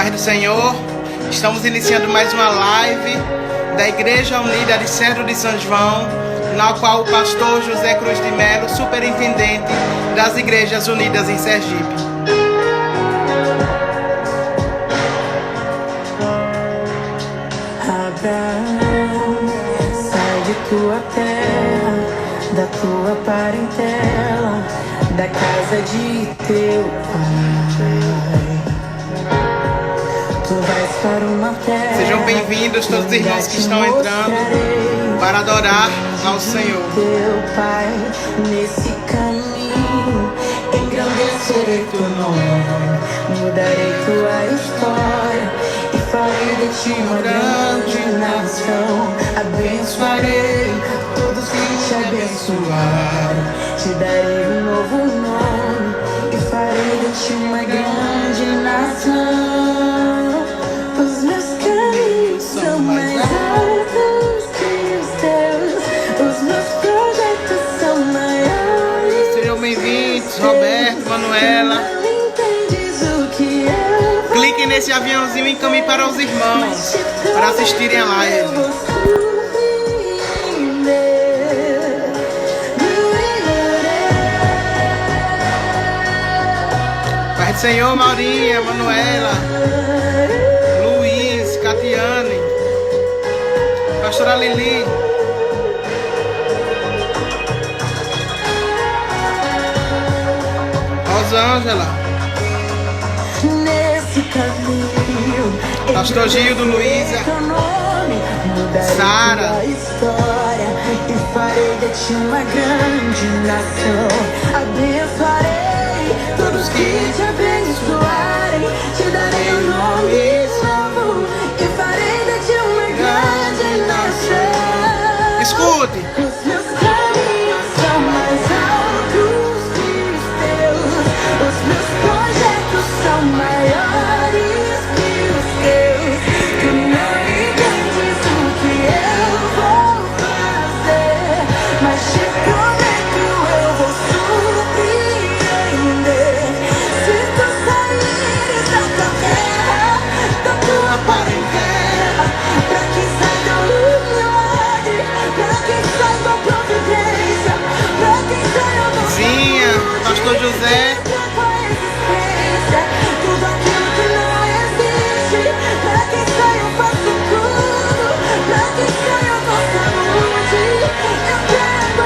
Paz do Senhor, estamos iniciando mais uma live da Igreja Unida de Cedro de São João, na qual o pastor José Cruz de Melo, superintendente das Igrejas Unidas em Sergipe. Abraão, sai de tua terra, da tua parentela, da casa de teu pai. Tu vais para uma terra. Sejam bem-vindos todos os irmãos que estão entrando para adorar ao Senhor. Teu pai, nesse caminho, engrandecerei teu nome, mudarei tua história e farei de ti uma grande nação. Abençoarei todos que te abençoarem, te darei um novo nome e farei de ti uma grande nação. Os meus caminhos são mais altos que os teus, os meus projetos são maiores. Sejam bem-vindos, Roberto, Manuela. Clique nesse aviãozinho e encaminhe para os irmãos para assistirem a live. Pai do Senhor, Maurinha, Manuela, Luiz, Catiane, Pastora Lili. Rosângela, Pastor Gildo, Luísa, Sara, e farei de ti uma grande nação. Abençoarei todos que te abençoarem, te darei um nome novo e farei de ti uma grande nação. Escute. Os meus caminhos são mais altos que os teus, os meus projetos são maiores que os teus. Tu não entendes o que eu vou fazer, mas te prometo eu vou surpreender. Se tu saíres da tua terra, da tua parentela, pra que saiba o milagre, pra que saiba a providência, pra que saiba o Zinha, Pastor José, tudo aquilo que não existe, pra que saia eu faço tudo, pra que saia eu dou saúde, eu quero a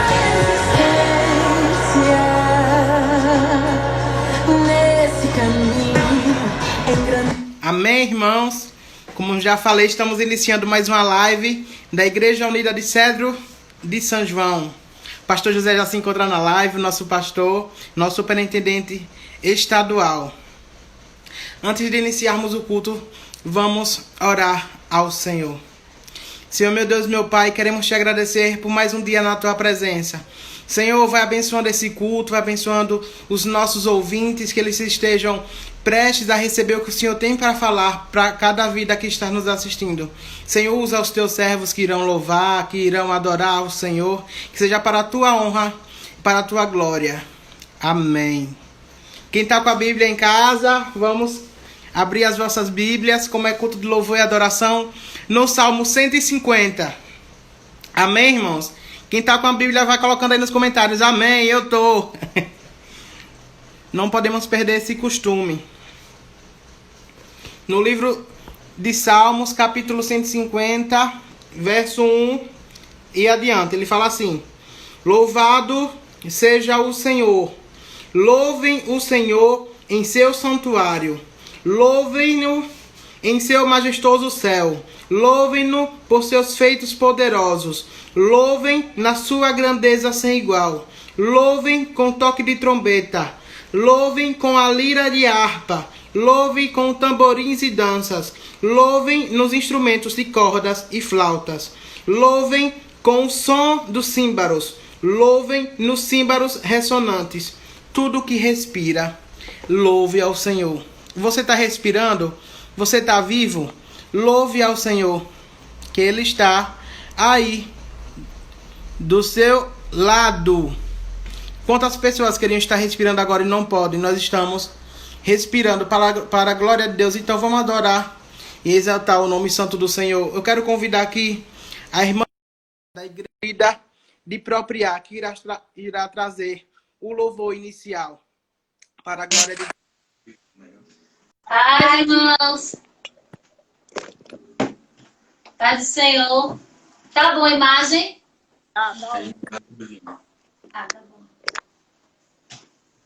existência nesse caminho. amém, irmãos? Como já falei, estamos iniciando mais uma live da Igreja Unida de Cedro de São João. O pastor José já se encontra na live, nosso pastor, nosso superintendente estadual. Antes de iniciarmos o culto, vamos orar ao Senhor. Senhor, meu Deus, meu Pai, queremos te agradecer por mais um dia na tua presença. Senhor, vai abençoando esse culto, vai abençoando os nossos ouvintes, que eles estejam prestes a receber o que o Senhor tem para falar para cada vida que está nos assistindo. Senhor, usa os teus servos que irão louvar, que irão adorar ao Senhor, que seja para a tua honra e para a tua glória. Amém. Quem está com a Bíblia em casa, vamos abrir as vossas Bíblias, como é culto de louvor e adoração, no Salmo 150. Amém, irmãos? Quem está com a Bíblia vai colocando aí nos comentários. Amém, eu tô. Não podemos perder esse costume. No livro de Salmos, capítulo 150, verso 1 e adiante, ele fala assim: Louvado seja o Senhor. Louvem o Senhor em seu santuário. Louvem-no em seu majestoso céu. Louvem-no por seus feitos poderosos. Louvem na sua grandeza sem igual. Louvem com toque de trombeta. Louvem com a lira de harpa. Louvem com tamborins e danças. Louvem nos instrumentos de cordas e flautas. Louvem com o som dos címbalos. Louvem nos címbalos ressonantes. Tudo que respira, louve ao Senhor. Você está respirando? Você está vivo? Louve ao Senhor, que Ele está aí, do seu lado. Quantas pessoas queriam estar respirando agora e não podem? Nós estamos respirando para a glória de Deus. Então vamos adorar e exaltar o nome santo do Senhor. Eu quero convidar aqui a irmã da igreja de Propriar, que irá trazer o louvor inicial para a glória de Deus. Paz, irmãos. Paz do Senhor. Tá bom a imagem? Ah, tá bom.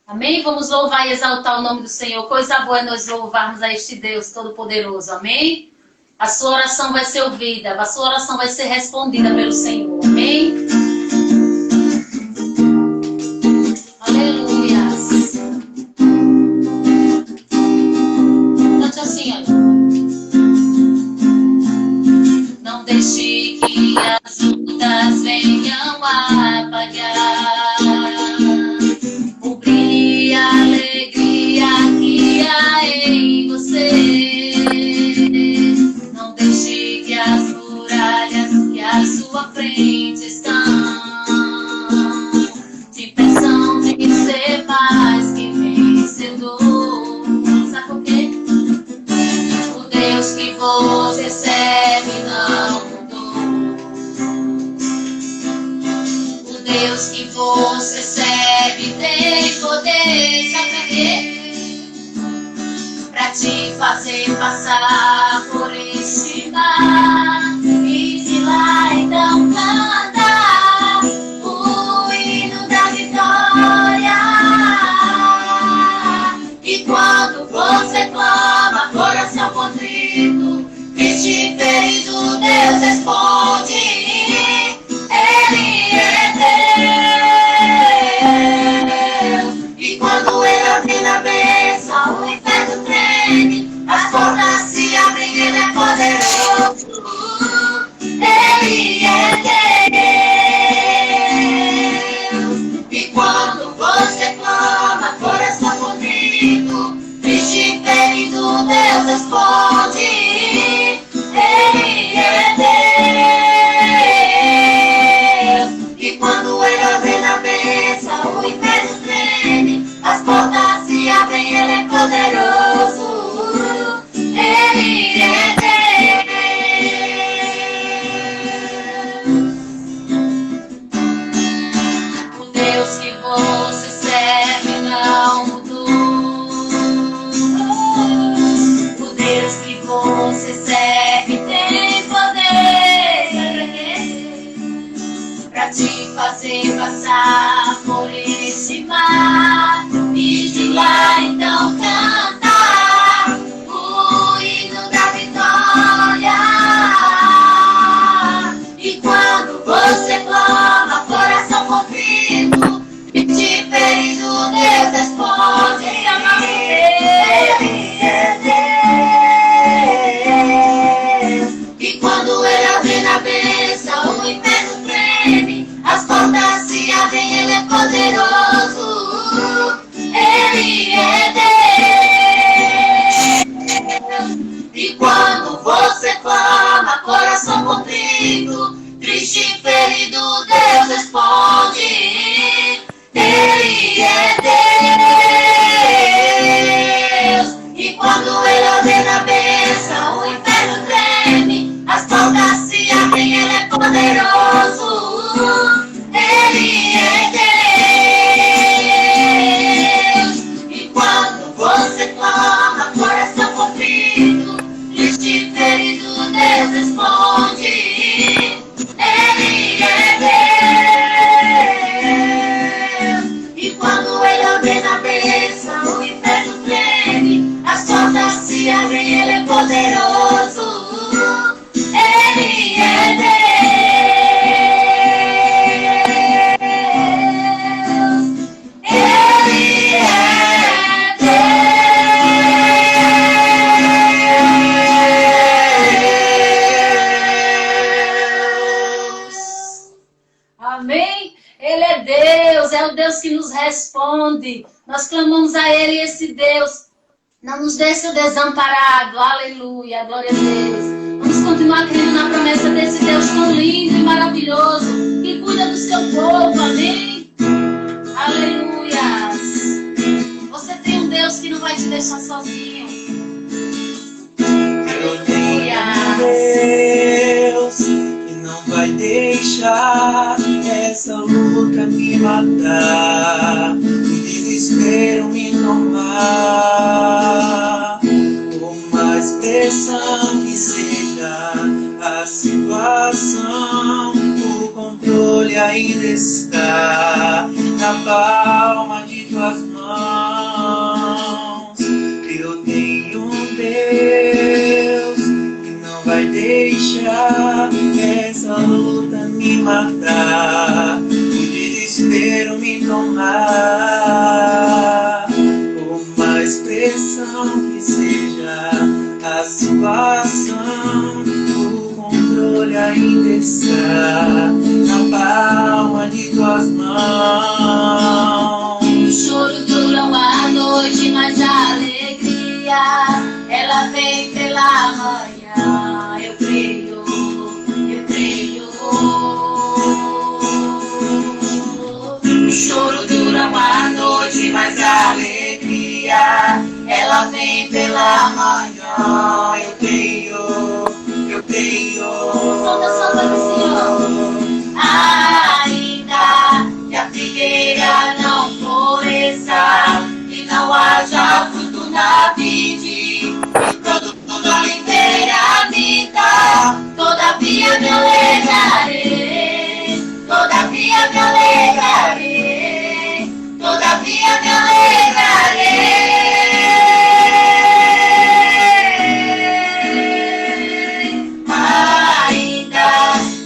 Amém? Vamos louvar e exaltar o nome do Senhor. Coisa boa é nós louvarmos a este Deus Todo-Poderoso. Amém? A sua oração vai ser ouvida. A sua oração vai ser respondida pelo Senhor. Amém? Aleluia. Cante assim, olha. Não deixe que as lutas venham apagar o brilho e a alegria que há em você. Não deixe que as muralhas que à sua frente estão te impeçam de ser mais que vencedor. Sabe por quê? O Deus que você serve não mudou. O Deus que você serve tem poder. Sabe pra quê? Pra te fazer passar por este mar e de lá então cantar o hino da vitória. E quando você clama, coração contrito, triste e ferido, Deus responde. Ele é Deus. E quando Ele ordena a bênção, o inferno treme, as portas se abrem, Ele é poderoso. Ele é Deus. E quando você clama, coração contrito, triste e ferido, Deus responde. Ele é Deus. E quando Ele ordena a bênção, o inferno treme, as portas se abrem, Ele é poderoso. Ele é Deus. O Deus que você serve não mudou. O Deus que você serve tem poder pra te fazer passar por esse mar e de lá então cantar o hino da vitória. E quando você clama, coração contrito, e te ferido, Deus responde. Ele é Deus. E quando Ele ordena a bênção, o inferno treme, as portas se abrem, Ele é poderoso. Ele é Deus. E quando você clama, coração contrito, triste e ferido, Deus responde. Ele é Deus. E quando Ele ordena a bênção, o inferno treme, as portas se abrem, Ele é poderoso. Ele é Deus. E quando você clama, coração contrito, triste e ferido, Deus responde. Ele é Deus. E quando Ele ordena a bênção, o inferno treme, as portas se abrem, Ele é poderoso. Ele é Deus. Ele é Deus. Amém? Ele é Deus, é o Deus que nos responde. Nós clamamos a Ele e esse Deus não nos deixa desamparado. Aleluia, glória a Deus. Vamos continuar crendo na promessa desse Deus tão lindo e maravilhoso, que cuida do seu povo, amém? Aleluia. Você tem um Deus Deus que não vai te deixar sozinho. Eu tenho um Deus que não vai deixar essa luta me matar, o desespero me tomar. Por mais pressão que seja a situação, o controle ainda está na palma de tuas mãos. Eu tenho um Deus que não vai deixar essa luta me matar, o desespero me tomar. Por mais pressão que seja a situação, o controle ainda está na palma de tuas mãos. O choro dura uma noite, mas a alegria ela vem pela manhã. Eu creio, eu creio. O choro dura uma noite, mas a alegria ela vem pela manhã. Eu creio, eu creio. Solta a sua voz, Senhor. Ainda que a figueira não floresça e não haja fruto na vide, e o produto não inteira me dá, todavia me alegrarei, todavia me alegrarei, todavia me alegrarei. Ainda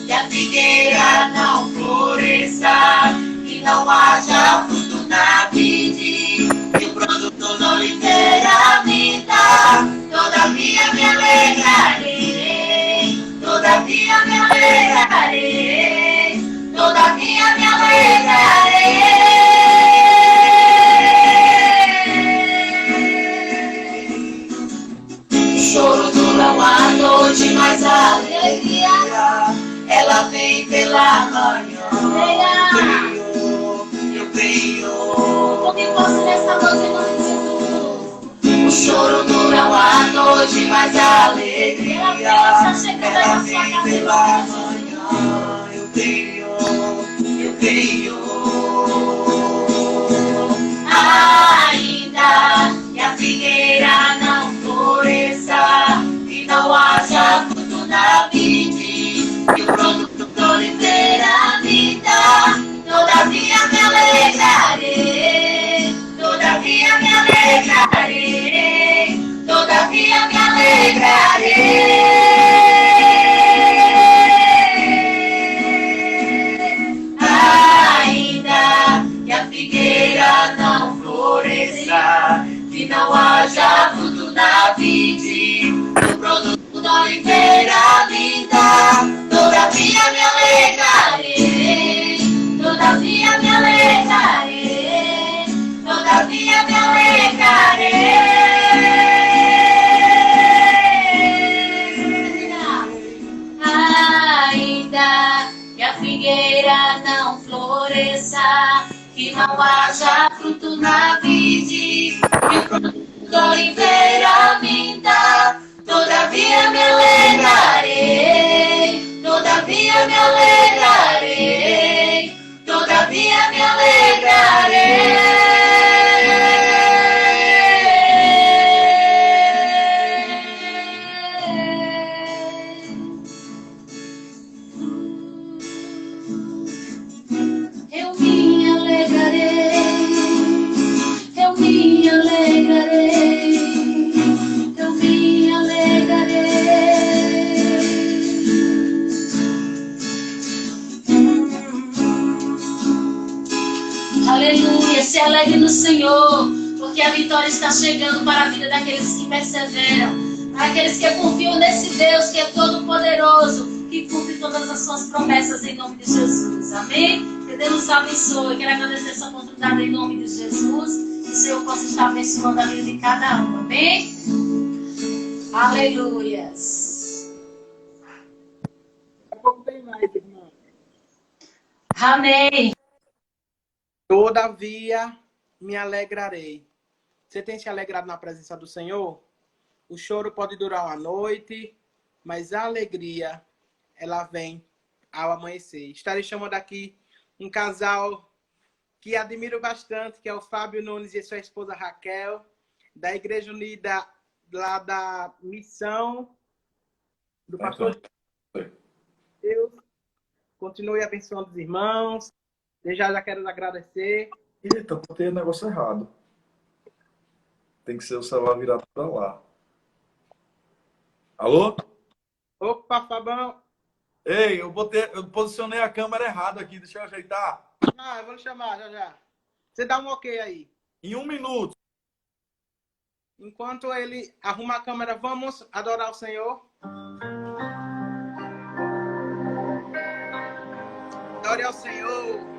que a figueira não floresça e não haja fruto na vide, e o produto não inteira me dá, todavia me alegrarei, todavia me alegrarei, todavia me alegrarei. O choro dura uma noite, mas a alegria ela vem pela manhã. Eu creio. Porque posso nessa noite em nome de Jesus. O choro dura uma noite, mas a alegria ela vem pela manhã. Eu creio, eu creio. Ainda que a figueira não floresça e não haja fruto na vide, e o produto da oliveira me dá, todavia me alegrarei, todavia me alegrarei, todavia me alegrarei. Ainda que a figueira não floresça e não haja fruto na vide, o produto da oliveira me dá, todavia me alegrarei, todavia me alegrarei, todavia me alegrarei. Ainda que a figueira não floresça, que não haja fruto na vide, e o produto da oliveira me dá, todavia me alegrarei, todavia me alegrarei, todavia me alegrarei. Eu me alegrarei, eu me alegrarei, eu me alegrarei. Aleluia, se alegre no Senhor, porque a vitória está chegando para a vida daqueles que perseveram, para aqueles que confiam nesse Deus que é todo poderoso, que cumpre todas as suas promessas em nome de Jesus. Amém? Que Deus nos abençoe. Quero agradecer essa oportunidade em nome de Jesus. Que o Senhor possa estar abençoando a vida de cada um. Amém? Aleluias. Daqui a pouco tem mais, irmão. Amém. Todavia me alegrarei. Você tem se alegrado na presença do Senhor? O choro pode durar uma noite, mas a alegria, ela vem ao amanhecer. Estarei chamando aqui um casal que admiro bastante, que é o Fábio Nunes e sua esposa Raquel, da Igreja Unida, lá da Missão do Pastor Deus. Continue abençoando os irmãos. Eu já quero agradecer. Eita, botei o negócio errado. Tem que ser o celular virado para lá. Alô? Opa, Fabão. Ei, eu posicionei a câmera errada aqui. Deixa eu ajeitar. Ah, eu vou lhe chamar já já. Você dá um ok aí. Em 1 minuto. Enquanto ele arruma a câmera, vamos adorar o Senhor. Adore ao Senhor.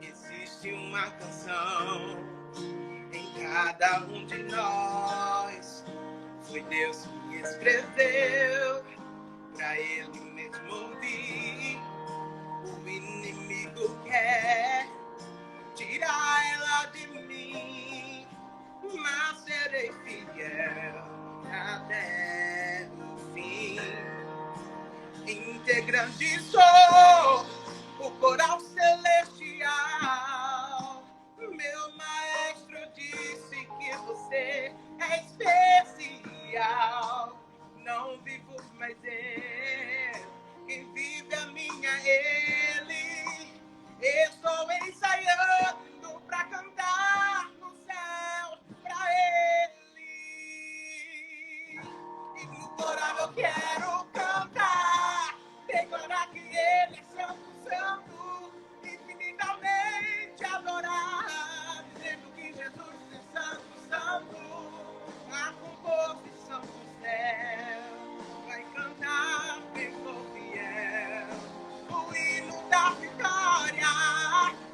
Existe uma canção em cada um de nós. Foi Deus que escreveu pra Ele mesmo ouvir. O inimigo quer tirar ela de mim, mas serei fiel até o fim. Integrante sou o coral celestial. Meu maestro disse que você é especial. Não vivo mais eu, quem vive a minha é Ele. Estou ensaiando pra cantar no céu pra Ele. E no coral eu quero cantar, declarar que Ele é santo, santo, infinitamente adorar, dizendo que Jesus é santo, santo. A composição do céu vai cantar bem fiel. O hino da vitória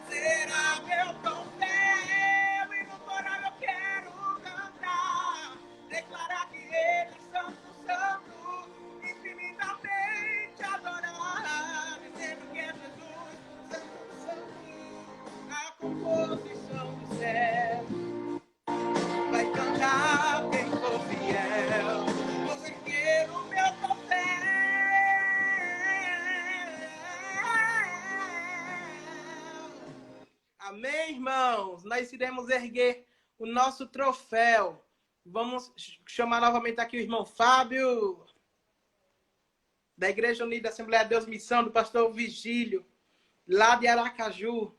será meu troféu. E no coral eu quero cantar, declarar que Ele é santo, santo, infinitamente adorar, dizendo que é Jesus, santo, santo. A composição do céu vai cantar quem for fiel. Você quer o meu troféu. Amém, irmãos? Nós iremos erguer o nosso troféu. Vamos chamar novamente aqui o irmão Fábio, da Igreja Unida Assembleia de Deus Missão, do pastor Vigílio, lá de Aracaju.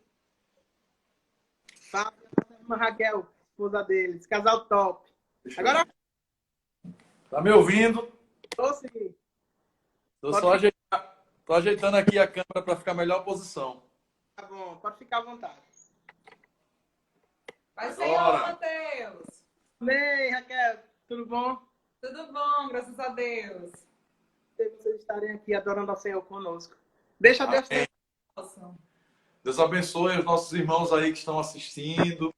Fábio e a irmã Raquel, esposa deles. Casal top. Agora, Tá me ouvindo? tô sim. Tô ajeitando aqui a câmera para ficar melhor posição. Tá bom, pode ficar à vontade. Pai Senhor, Mateus. Amém, Raquel. Tudo bom? Tudo bom, graças a Deus. Vocês estarem aqui adorando ao Senhor conosco. Deixa Deus ter. Nossa. Deus abençoe os nossos irmãos aí que estão assistindo,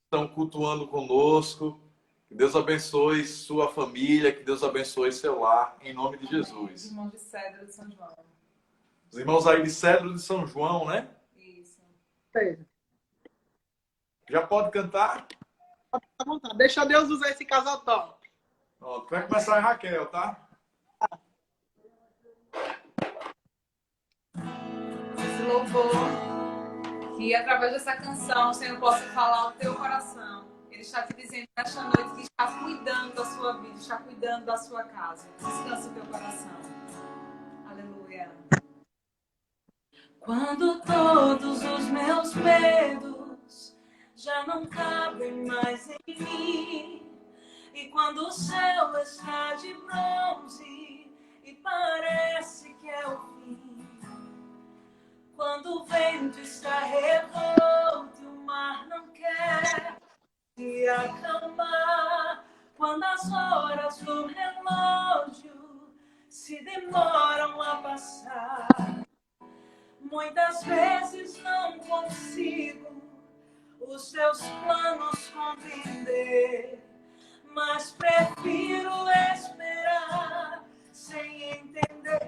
estão cultuando conosco. Que Deus abençoe sua família, que Deus abençoe seu lar, em nome de Jesus. Os irmãos de Cedro de São João. Os irmãos aí de Cedro de São João, né? Isso. Já pode cantar? Pode ficar à vontade. Deixa Deus usar esse casal top. Pronto, vai começar a Raquel, tá? Esse louvor, que através dessa canção o Senhor possa falar ao teu coração. Ele está te dizendo nesta noite que está cuidando da sua vida, está cuidando da sua casa. Descansa o teu coração. Aleluia. Quando todos os meus medos já não cabem mais em mim, e quando o céu está de bronze e parece que é o fim, quando o vento está revolto e o mar não quer se acalmar, quando as horas do relógio se demoram a passar. Muitas vezes não consigo os seus planos compreender, mas prefiro esperar sem entender.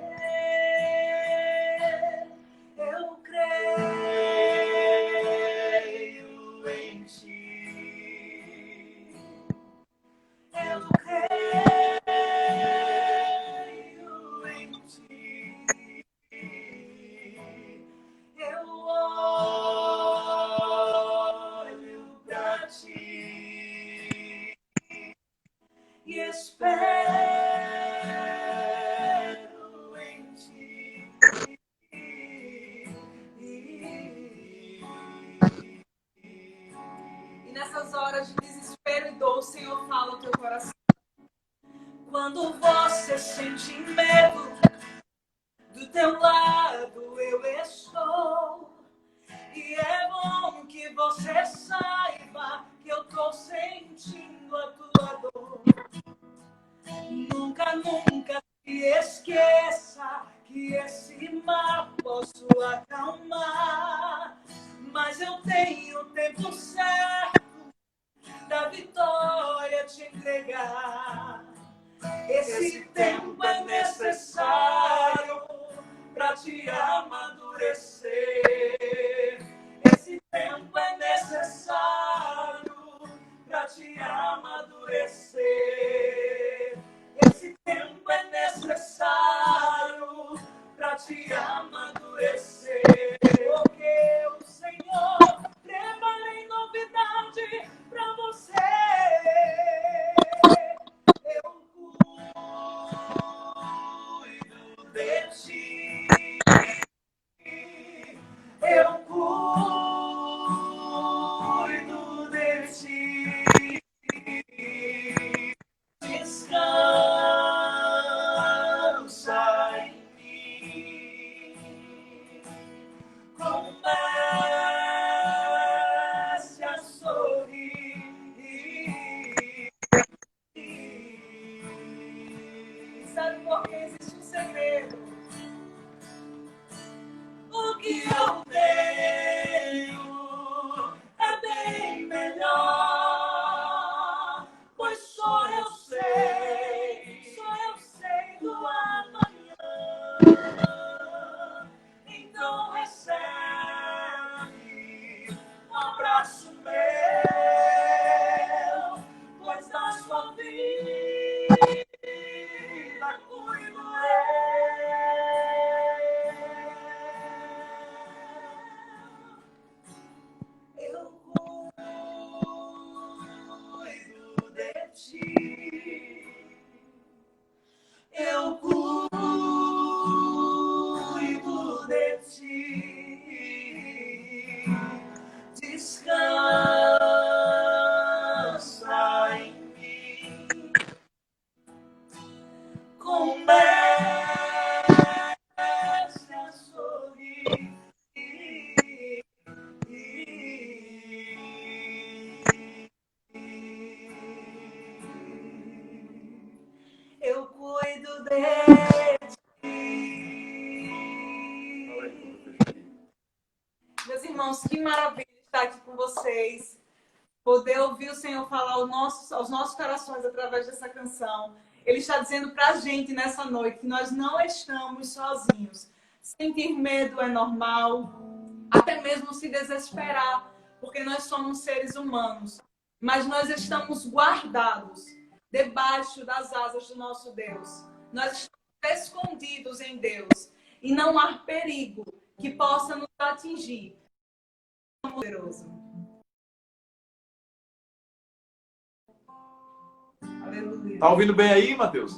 Eu creio em ti. Eu creio em ti. Eu olho pra ti e espero em ti. E nessas horas de desespero e dor, o Senhor fala ao teu coração. Quando você sente medo, do teu lado eu estou. E é bom que você saiba que eu tô sentindo a tua dor. Nunca, nunca se esqueça que esse mar posso acalmar. Mas eu tenho o tempo certo da vitória te entregar. Esse tempo é necessário para te amadurecer. Esse tempo é necessário para te amadurecer. Esse tempo é necessário para te amadurecer. Porque o Senhor preparei novidade para você. Eu cuido de ti. Eu cuido de ti. Descansa em mim. Comece a sorrir. Sabe por que existe um segredo? O que eu tenho é bem melhor, pois só eu sei do amanhã. Então recebe um abraço meu, pois da sua vida cuido eu cuido de ti. Eu cuido de ti. Descansa em mim. Comece a sorrir. Eu cuido de ti. Meus irmãos, que maravilha estar aqui com vocês. Poder ouvir o Senhor falar aos nossos corações através dessa canção. Ele está dizendo para a gente nessa noite que nós não estamos sozinhos. Sentir medo é normal, até mesmo se desesperar, porque nós somos seres humanos. Mas nós estamos guardados debaixo das asas do nosso Deus. Nós estamos escondidos em Deus. E não há perigo que possa nos atingir. Poderoso. Aleluia. Tá ouvindo bem aí, Mateus?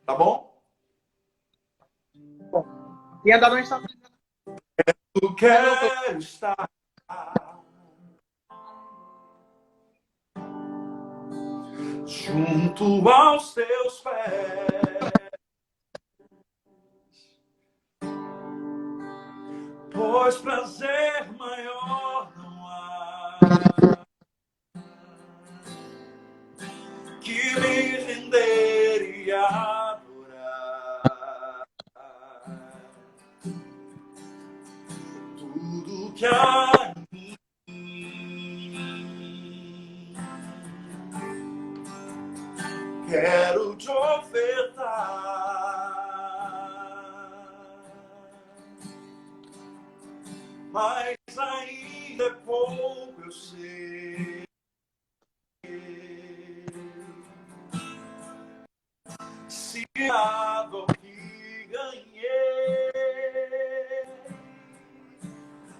Tá bom? E ainda não está. Eu quero estar junto aos teus pés, pois prazer maior não há tudo que há em mim. Quero te ofertar, mas ainda é pouco, eu sei. Se a dor que ganhei,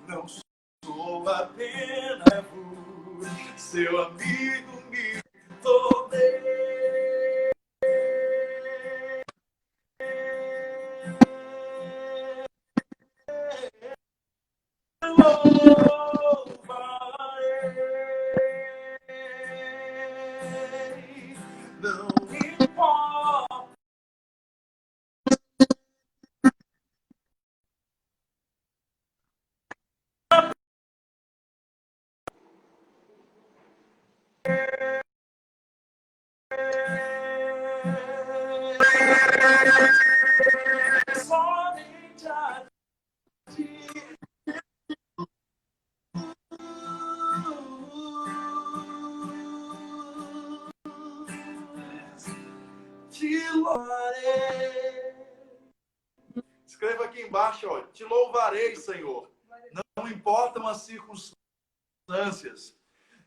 não sou apenas seu amigo, me tornei. Louvarei, não importa. Somente a ti. Te louvarei. Escreva aqui embaixo, ó. Te louvarei, Senhor. Não importam as circunstâncias.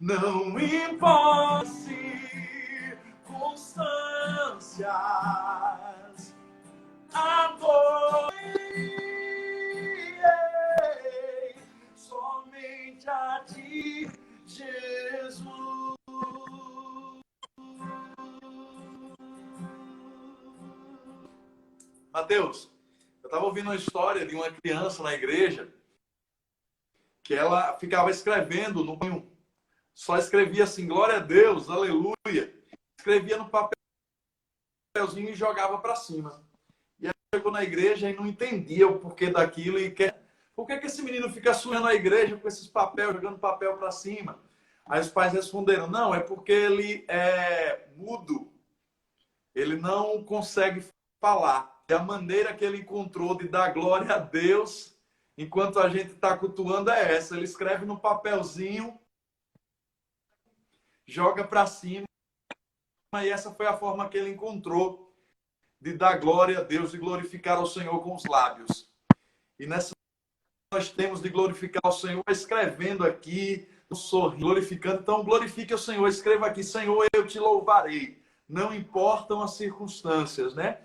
Não importam as circunstâncias. Adorei somente a ti, Jesus. Mateus, eu estava ouvindo uma história de uma criança na igreja que ela ficava escrevendo no banho. Só escrevia assim, glória a Deus, aleluia. Escrevia no papelzinho e jogava para cima. E aí chegou na igreja e não entendia o porquê daquilo. Por que esse menino fica suando a igreja com esses papéis, jogando papel para cima? Aí os pais responderam, não, é porque ele é mudo. Ele não consegue falar. E a maneira que ele encontrou de dar glória a Deus enquanto a gente está cultuando é essa. Ele escreve no papelzinho, joga para cima, e essa foi a forma que ele encontrou de dar glória a Deus e glorificar ao Senhor com os lábios. E nessa nós temos de glorificar ao Senhor escrevendo aqui, sorrindo, glorificando. Então glorifique ao Senhor, escreva aqui, Senhor, eu te louvarei. Não importam as circunstâncias, né?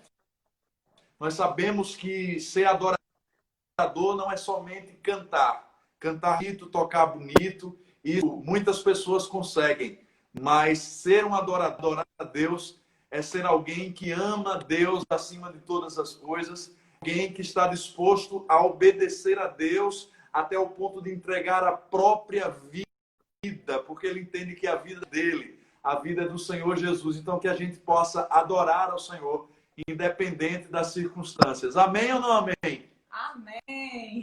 Nós sabemos que ser adorador não é somente cantar. Cantar bonito, tocar bonito, isso muitas pessoas conseguem. Mas ser um adorador a Deus é ser alguém que ama Deus acima de todas as coisas, alguém que está disposto a obedecer a Deus até o ponto de entregar a própria vida, porque ele entende que a vida dele, a vida é do Senhor Jesus. Então que a gente possa adorar ao Senhor, independente das circunstâncias. Amém ou não amém? Amém.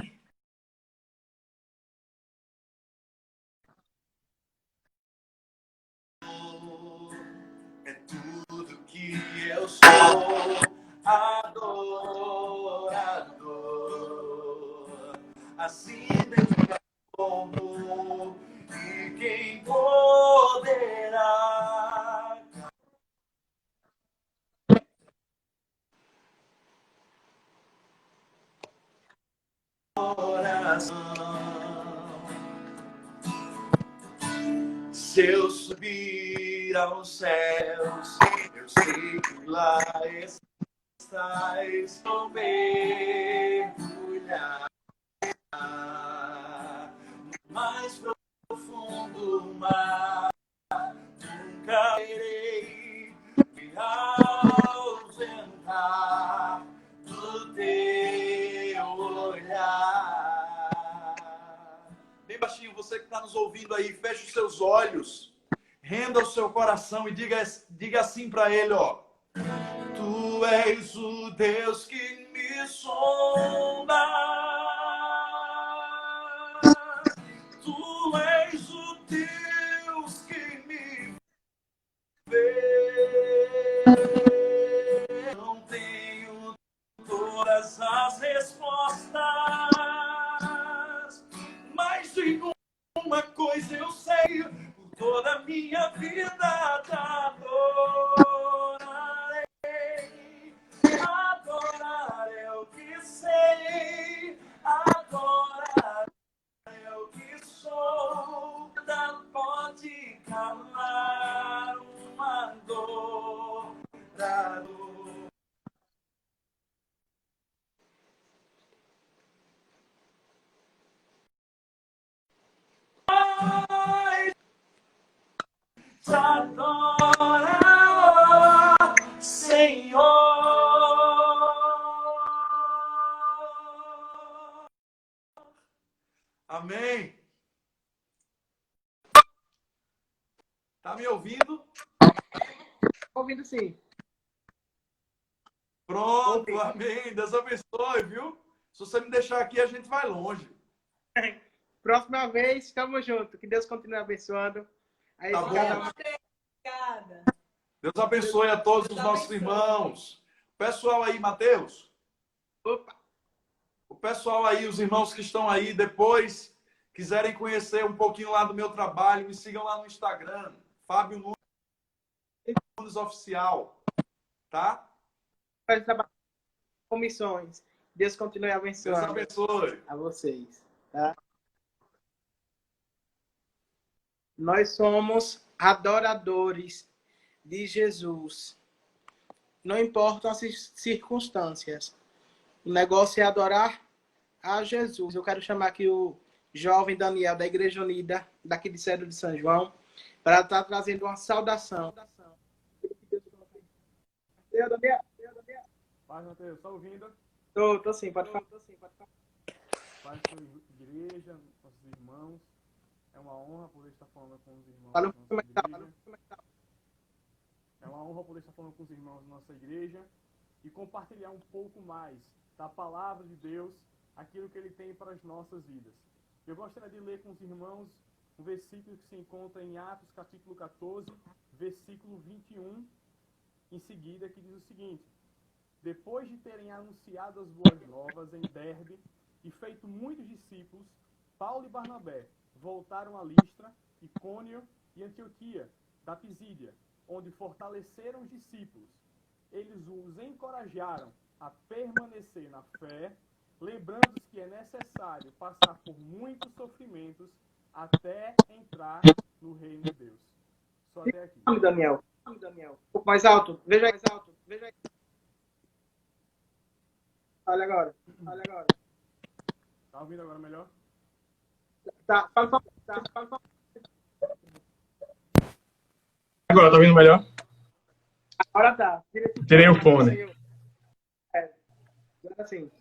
É tudo que eu sou, adorador. Assim Deus como e quem poderá. Se eu subir aos céus, eu sei que lá estás, vou mergulhar no mais profundo mar. Nunca irei me ausentar do teu olhar. Bem baixinho, você que está nos ouvindo aí, feche os seus olhos, renda o seu coração e diga assim para ele, ó. Tu és o Deus que me sonda. Tu és o Deus que me vê. Não tenho todas as respostas, respostas. Mas de uma coisa eu sei, por toda a minha vida te adorarei. Adorar é o que sei, adorar é o que sou. Nada pode calar uma dor da dor. Te adora, Senhor. Amém. Tá me ouvindo? Ouvindo sim. Pronto, amém. Deus abençoe, viu? Se você me deixar aqui, a gente vai longe. Próxima vez, estamos juntos. Que Deus continue abençoando. Aí, Tá bom. cada um. Obrigada. Deus abençoe a todos os nossos irmãos. Pessoal aí, Mateus. Opa. O pessoal aí, os irmãos que estão aí, depois quiserem conhecer um pouquinho lá do meu trabalho, me sigam lá no Instagram, Fábio Nunes Oficial, tá? Faz trabalho com missões. Deus continue Deus abençoando abençoe. a vocês, tá? Nós somos adoradores de Jesus. Não importam as circunstâncias. O negócio é adorar a Jesus. Eu quero chamar aqui o jovem Daniel, da Igreja Unida, daqui de Cedro de São João, para estar trazendo uma saudação. Daniel. Paz, Mateus, tá ouvindo? Tô sim, pode falar. Paz sua igreja, nossos irmãos. É uma honra poder estar falando com os irmãos Fala da como é que tá, nossa igreja. É uma honra poder estar falando com os irmãos da nossa igreja e compartilhar um pouco mais da palavra de Deus, aquilo que Ele tem para as nossas vidas. Eu gostaria de ler com os irmãos um versículo que se encontra em Atos capítulo 14, versículo 21, em seguida, que diz o seguinte: depois de terem anunciado as boas novas em Derbe e feito muitos discípulos, Paulo e Barnabé voltaram a Listra, Icônio e Antioquia, da Pisídia, onde fortaleceram os discípulos. Eles os encorajaram a permanecer na fé, lembrando que é necessário passar por muitos sofrimentos até entrar no reino de Deus. Só até aqui. Daniel. Um pouco mais alto. Veja aí. Olha agora. Tá ouvindo agora melhor? Tá, fala. Agora, tá ouvindo melhor? Agora tá. Tirei o fone. Agora sim.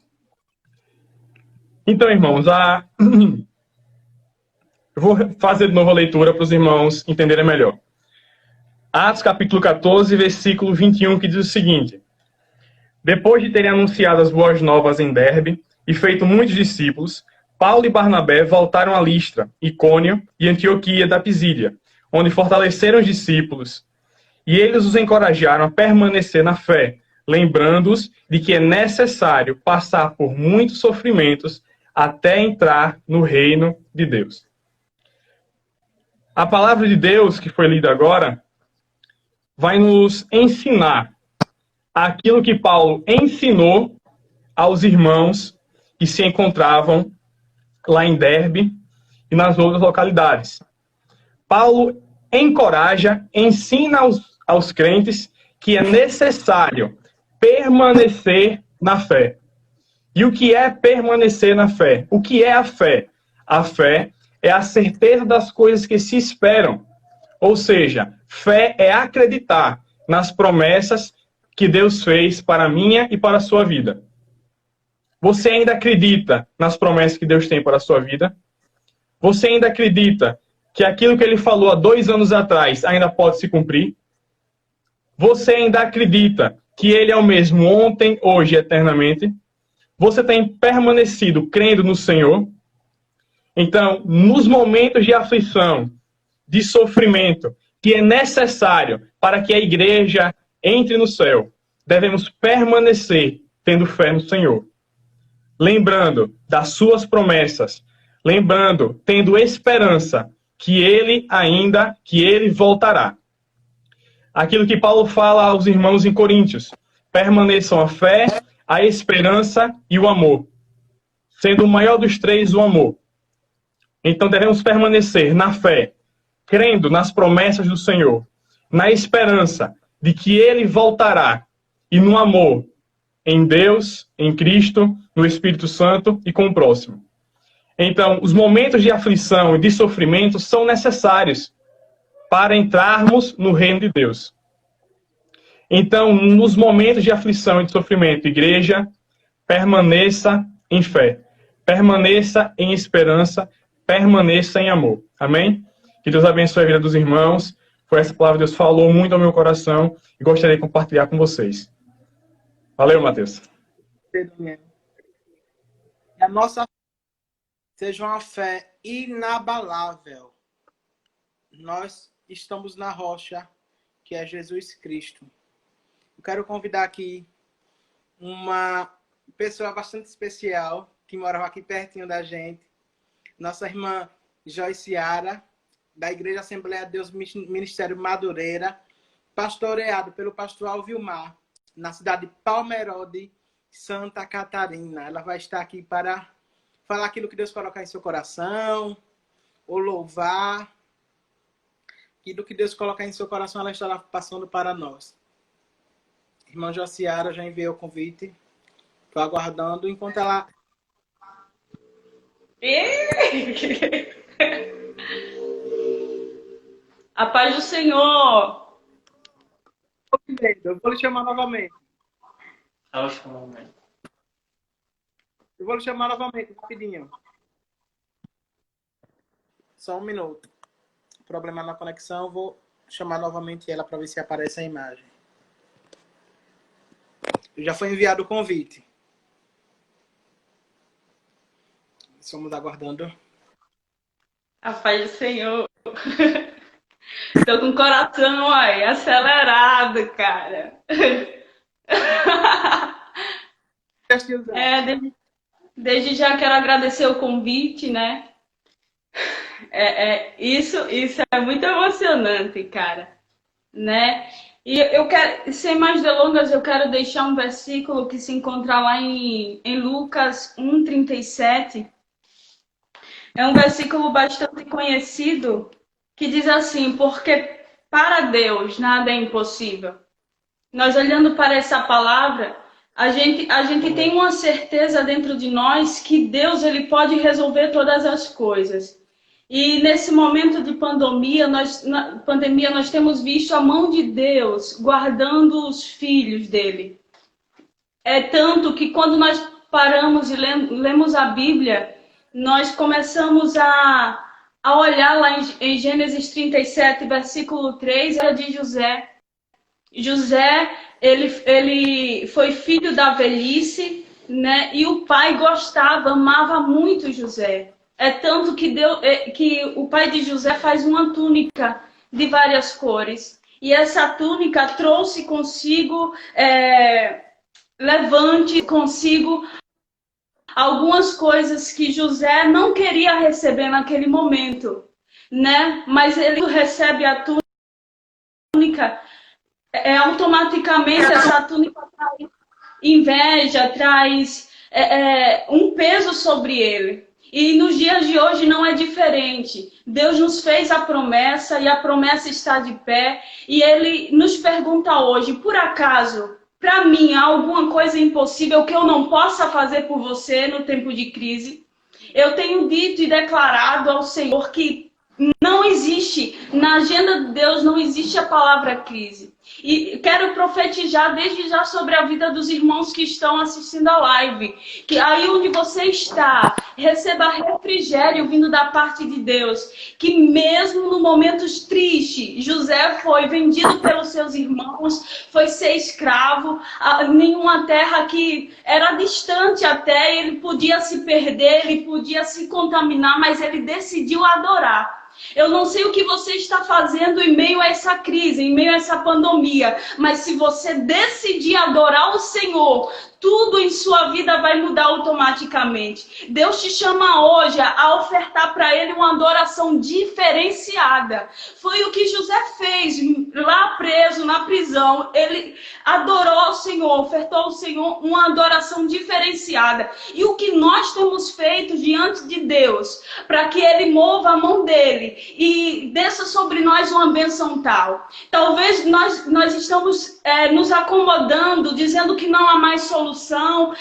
Então, irmãos, eu vou fazer de novo a leitura para os irmãos entenderem melhor. Atos capítulo 14, versículo 21, que diz o seguinte: depois de terem anunciado as boas novas em Derbe e feito muitos discípulos, Paulo e Barnabé voltaram a Listra, Icônio e Antioquia da Pisídia, onde fortaleceram os discípulos, e eles os encorajaram a permanecer na fé, lembrando-os de que é necessário passar por muitos sofrimentos até entrar no reino de Deus. A palavra de Deus que foi lida agora vai nos ensinar aquilo que Paulo ensinou aos irmãos que se encontravam lá em Derbe e nas outras localidades. Paulo encoraja, ensina aos crentes que é necessário permanecer na fé. E o que é permanecer na fé? O que é a fé? A fé é a certeza das coisas que se esperam. Ou seja, fé é acreditar nas promessas que Deus fez para a minha e para a sua vida. Você ainda acredita nas promessas que Deus tem para a sua vida? Você ainda acredita que aquilo que Ele falou há 2 anos atrás ainda pode se cumprir? Você ainda acredita que Ele é o mesmo ontem, hoje e eternamente? Você tem permanecido crendo no Senhor? Então, nos momentos de aflição, de sofrimento, que é necessário para que a igreja entre no céu, devemos permanecer tendo fé no Senhor. lembrando das suas promessas, lembrando, tendo esperança que ele voltará. Aquilo que Paulo fala aos irmãos em Coríntios: permaneçam a fé, a esperança e o amor. Sendo o maior dos três, o amor. Então devemos permanecer na fé, crendo nas promessas do Senhor, na esperança de que ele voltará, e no amor, em Deus, em Cristo, no Espírito Santo e com o próximo. Então, os momentos de aflição e de sofrimento são necessários para entrarmos no reino de Deus. Então, nos momentos de aflição e de sofrimento, igreja, permaneça em fé, permaneça em esperança, permaneça em amor. Amém? Que Deus abençoe a vida dos irmãos. Foi essa palavra que Deus falou muito ao meu coração e gostaria de compartilhar com vocês. Valeu, Matheus. E a nossa seja uma fé inabalável. Nós estamos na rocha, que é Jesus Cristo. Eu quero convidar aqui uma pessoa bastante especial, que morava aqui pertinho da gente, nossa irmã Joiciara, da Igreja Assembleia de Deus Ministério Madureira, pastoreado pelo pastor Alvilmar, na cidade de Palmeirode, Santa Catarina. Ela vai estar aqui para falar aquilo que Deus colocar em seu coração, ou louvar. Aquilo que Deus colocar em seu coração, ela estará passando para nós. Irmã Jociara já enviou o convite. Estou aguardando enquanto ela... A paz do Senhor. Eu vou lhe chamar novamente. Eu vou lhe chamar novamente, rapidinho. Só um minuto. Problema na conexão, vou chamar novamente ela para ver se aparece a imagem. Já foi enviado o convite. Estamos aguardando. A paz do Senhor. Tô com o coração aí, acelerado, cara. Desde já quero agradecer o convite, né? Isso é muito emocionante, cara, né? E eu quero, sem mais delongas, eu quero deixar um versículo que se encontra lá em Lucas 1:37. É um versículo bastante conhecido, que diz assim: porque para Deus nada é impossível. Nós olhando para essa palavra, a gente tem uma certeza dentro de nós que Deus ele pode resolver todas as coisas. E nesse momento de pandemia, nós temos visto a mão de Deus guardando os filhos dele. É tanto que quando nós paramos e lemos a Bíblia, nós começamos a olhar lá em Gênesis 37, versículo 3, era de José. José, ele foi filho da velhice, né? E o pai gostava, amava muito José. É tanto que o pai de José faz uma túnica de várias cores. E essa túnica trouxe consigo, levante consigo algumas coisas que José não queria receber naquele momento, né? Mas ele recebe a túnica, automaticamente essa túnica traz inveja, traz um peso sobre ele. E nos dias de hoje não é diferente. Deus nos fez a promessa e a promessa está de pé. E Ele nos pergunta hoje, por acaso, para mim, há alguma coisa impossível que eu não possa fazer por você no tempo de crise? Eu tenho dito e declarado ao Senhor que não existe, na agenda de Deus, não existe a palavra crise. E quero profetizar desde já sobre a vida dos irmãos que estão assistindo a live. Que aí onde você está, receba refrigério vindo da parte de Deus. Que mesmo no momentos tristes, José foi vendido pelos seus irmãos, foi ser escravo, em uma terra que era distante até, ele podia se perder, ele podia se contaminar, mas ele decidiu adorar. Eu não sei o que você está fazendo em meio a essa crise, em meio a essa pandemia, mas se você decidir adorar o Senhor, tudo em sua vida vai mudar automaticamente. Deus te chama hoje a ofertar para Ele uma adoração diferenciada. Foi o que José fez lá preso na prisão. Ele adorou ao Senhor, ofertou ao Senhor uma adoração diferenciada. E o que nós temos feito diante de Deus para que Ele mova a mão dele e desça sobre nós uma bênção tal. Talvez nós estamos nos acomodando, dizendo que não há mais solução,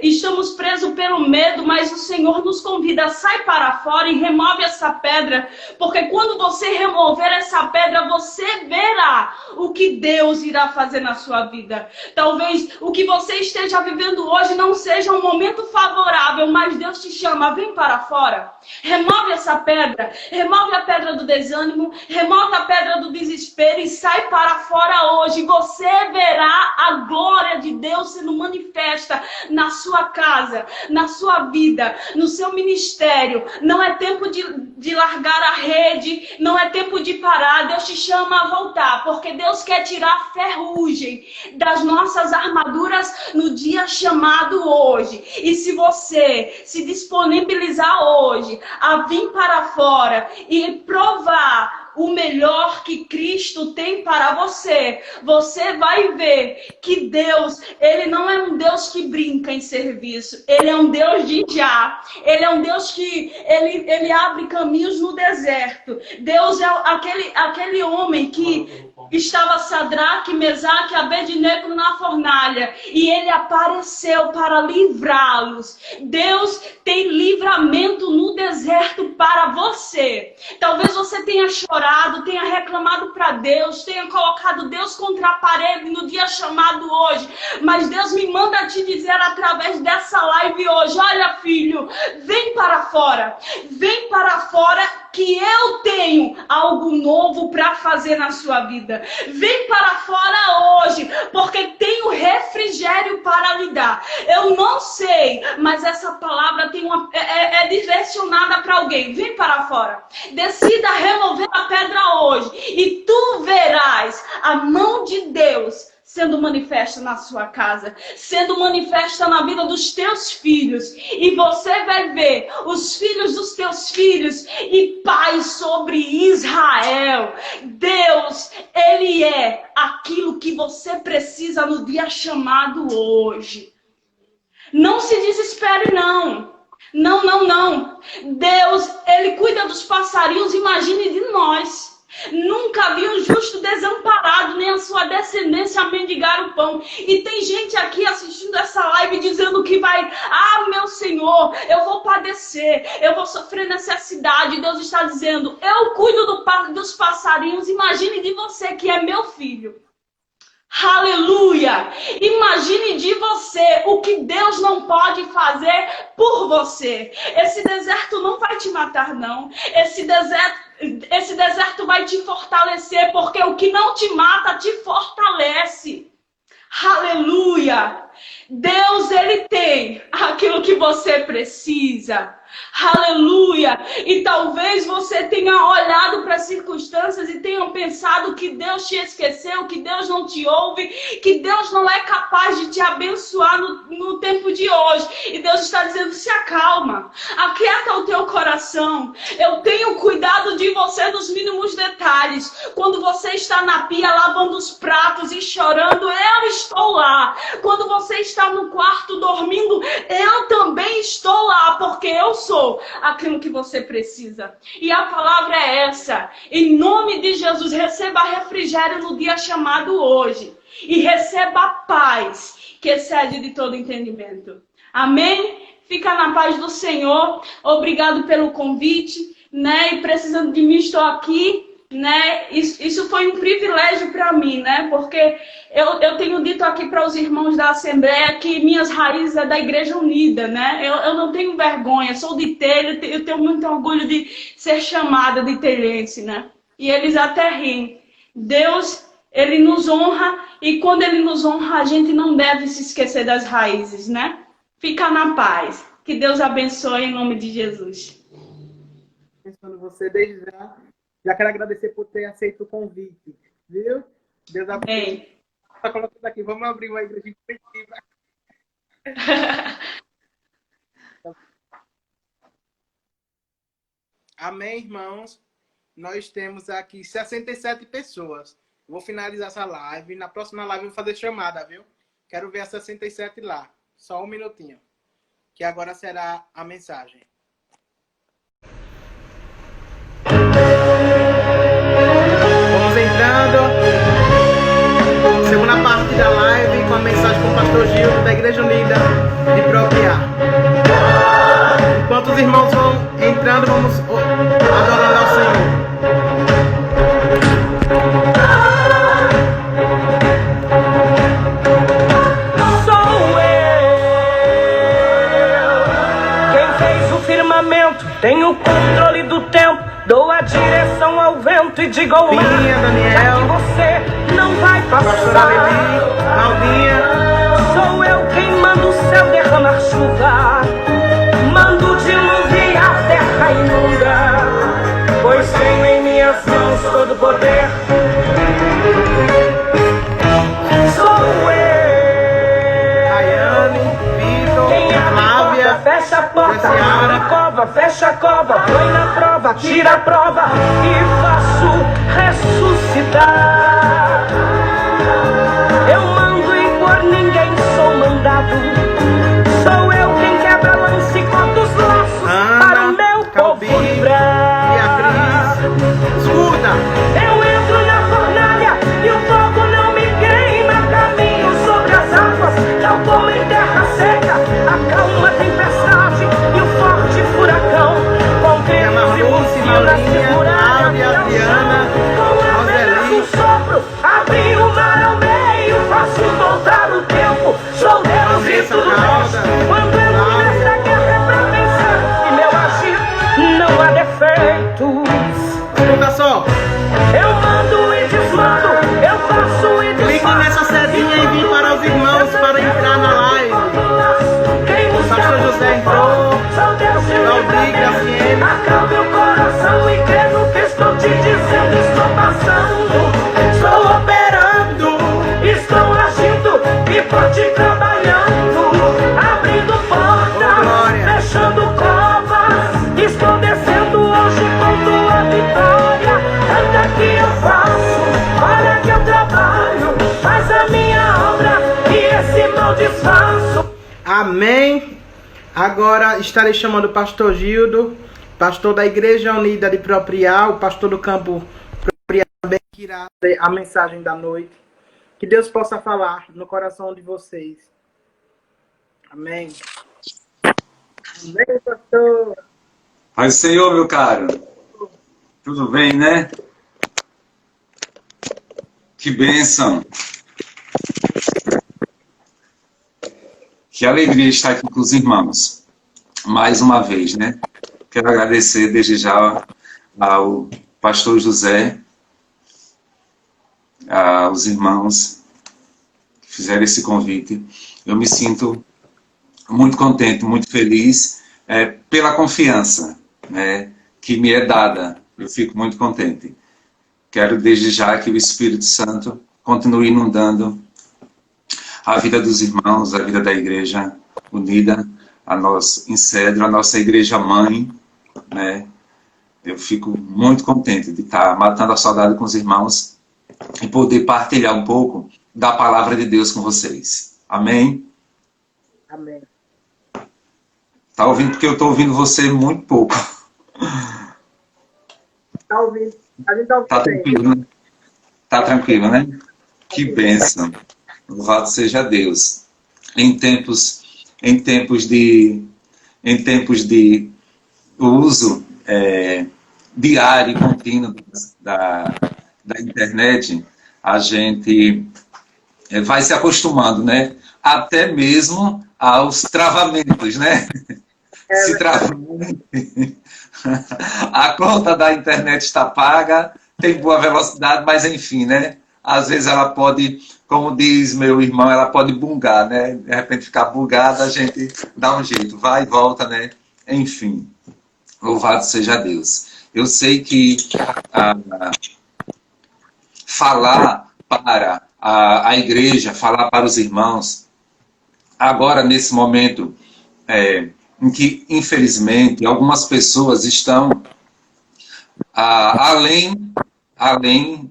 estamos presos pelo medo, mas o Senhor nos convida, sai para fora e remove essa pedra, porque quando você remover essa pedra, você verá o que Deus irá fazer na sua vida. Talvez o que você esteja vivendo hoje não seja um momento favorável, mas Deus te chama, vem para fora, remove essa pedra, remove a pedra do desânimo, remove a pedra do desespero e sai para fora hoje. Você verá a glória de Deus sendo manifesta na sua casa, na sua vida, no seu ministério. Não é tempo de largar a rede, não é tempo de parar. Deus te chama a voltar, porque Deus quer tirar a ferrugem das nossas armaduras no dia chamado hoje. E se você se disponibilizar hoje a vir para fora e provar o melhor que Cristo tem para você, você vai ver que Deus, Ele não é um Deus que brinca em serviço. Ele é um Deus de já. Ele é um Deus que Ele abre caminhos no deserto. Deus é aquele homem que estava Sadraque, Mesaque e Abednego na fornalha. E Ele apareceu para livrá-los. Deus tem livramento no deserto para você. Talvez você tenha chorado, tenha reclamado para Deus, tenha colocado Deus contra a parede no dia chamado hoje. Mas Deus me manda te dizer através dessa live hoje, olha filho, vem para fora. Vem para fora que eu tenho algo novo para fazer na sua vida. Vem para fora hoje, porque tenho refrigério para lhe dar. Eu não sei, mas essa palavra tem é direcionada para alguém. Vem para fora. Decida remover a pedra hoje e tu verás a mão de Deus sendo manifesta na sua casa, sendo manifesta na vida dos teus filhos. E você vai ver os filhos dos teus filhos e paz sobre Israel. Deus, Ele é aquilo que você precisa no dia chamado hoje. Não se desespere, não. Não. Deus, Ele cuida dos passarinhos, imagine de nós. Nunca vi um justo desamparado, nem a sua descendência a mendigar o pão. E tem gente aqui assistindo essa live dizendo que vai, meu Senhor, eu vou padecer, eu vou sofrer necessidade. Deus está dizendo, eu cuido dos passarinhos, imagine de você que é meu filho. Aleluia! Imagine de você o que Deus não pode fazer por você. Esse deserto não vai te matar, não. Esse deserto vai te fortalecer, porque o que não te mata te fortalece. Aleluia! Deus, Ele tem aquilo que você precisa. Aleluia! E talvez você tenha olhado para as circunstâncias e tenha pensado que Deus te esqueceu, que Deus não te ouve, que Deus não é capaz de te abençoar no tempo de hoje. E Deus está dizendo, se acalma, aquieta o teu coração. Eu tenho cuidado de você nos mínimos detalhes. Quando você está na pia lavando os pratos e chorando, eu estou lá. Quando você está no quarto dormindo, eu também estou lá, porque eu sou aquilo que você precisa. E a palavra é essa. Em nome de Jesus, receba refrigério no dia chamado hoje. E receba a paz que excede de todo entendimento. Amém? Fica na paz do Senhor. Obrigado pelo convite, né? E precisando de mim, estou aqui. Né? Isso foi um privilégio para mim, né? Porque eu tenho dito aqui para os irmãos da Assembleia que minhas raízes é da Igreja Unida, né? Eu não tenho vergonha, sou de Telha, eu tenho muito orgulho de ser chamada de telhense, né? E eles até riem. Deus, Ele nos honra, e quando Ele nos honra, a gente não deve se esquecer das raízes, né? Fica na paz. Que Deus abençoe em nome de Jesus. Pensando você desde já. Já quero agradecer por ter aceito o convite, viu? Deus abençoe. Está colocando aqui, vamos abrir uma igreja em Curitiba. Amém, irmãos? Nós temos aqui 67 pessoas. Vou finalizar essa live. Na próxima live eu vou fazer chamada, viu? Quero ver as 67 lá. Só um minutinho. Que agora será a mensagem. Vamos entrando. Segunda parte da live com a mensagem com o pastor Gildo da Igreja Unida de Propriar. Enquanto os irmãos vão entrando, vamos adorando ao Senhor. Sou eu quem fez o firmamento, tenho o controle do tempo, dou a direção ao vento e digo ao mar, já que você não vai passar. Sou eu quem manda o céu derramar chuva, mando diluviar a terra inunda, pois tenho em minhas mãos todo o poder. Sou eu quem abre a porta, fecha a porta, abre cova, fecha a cova, põe na prova, tira a prova e faço ressuscitar. Eu mando impor, ninguém sou mandado. Sou eu quem quebra lance e corta os laços para o meu povo livrar. Escuta! Eu entro na fornalha e o fogo não me queima. Caminho sobre as águas, tal como em terra seca. Acalma a tempestade e o forte furacão. Com ventos e buzinas de muralha, com apenas um sopro, abri o mar ao meio, faço voltar o tempo. Sou Deus e tudo mexe. Quando entro nessa guerra é pra vencer, e meu agir não há defeitos. Escuta só! Eu mando e desmando, eu faço e desfaço. Clique nessa setinha e vim para os irmãos para entrar na live. O pastor José entrou. Valdir, Graciele. Acalme o coração e crê no que estou te dizendo. Estou passando, estou operando, estou agindo e forte trabalhando, abrindo portas, fechando covas. Estou descendo hoje com tua vitória. Anda que eu faço, olha que eu trabalho, faz a minha obra e esse mal desfaço. Amém. Agora estarei chamando o pastor Gildo, pastor da Igreja Unida de Propriar, o pastor do campo Propriar também, que irá ter a mensagem da noite. Que Deus possa falar no coração de vocês. Amém. Amém, pastor. Pai do Senhor, meu caro. Tudo bem, né? Que bênção. Que alegria estar aqui com os irmãos. Mais uma vez, né? Quero agradecer desde já ao pastor José, aos irmãos que fizeram esse convite. Eu me sinto muito contente, muito feliz pela confiança, né, que me é dada. Eu fico muito contente. Quero desde já que o Espírito Santo continue inundando a vida dos irmãos, a vida da Igreja Unida, em Cedro, a nossa Igreja Mãe, né? Eu fico muito contente de estar matando a saudade com os irmãos e poder partilhar um pouco da palavra de Deus com vocês. Amém? Amém. Tá ouvindo? Porque eu estou ouvindo você muito pouco. Tá ouvindo? A gente tá ouvindo. Tá tranquilo, né? Tá tranquilo, né? Que bênção. Louvado seja Deus. Em tempos de uso diário e contínuo da internet, a gente vai se acostumando, né? Até mesmo aos travamentos, né? Se travando. A conta da internet está paga, tem boa velocidade, mas enfim, né? Às vezes ela pode, como diz meu irmão, ela pode bungar, né? De repente ficar bugada, a gente dá um jeito, vai e volta, né? Enfim, louvado seja Deus. Eu sei que falar para a igreja, falar para os irmãos, agora, nesse momento, em que, infelizmente, algumas pessoas estão além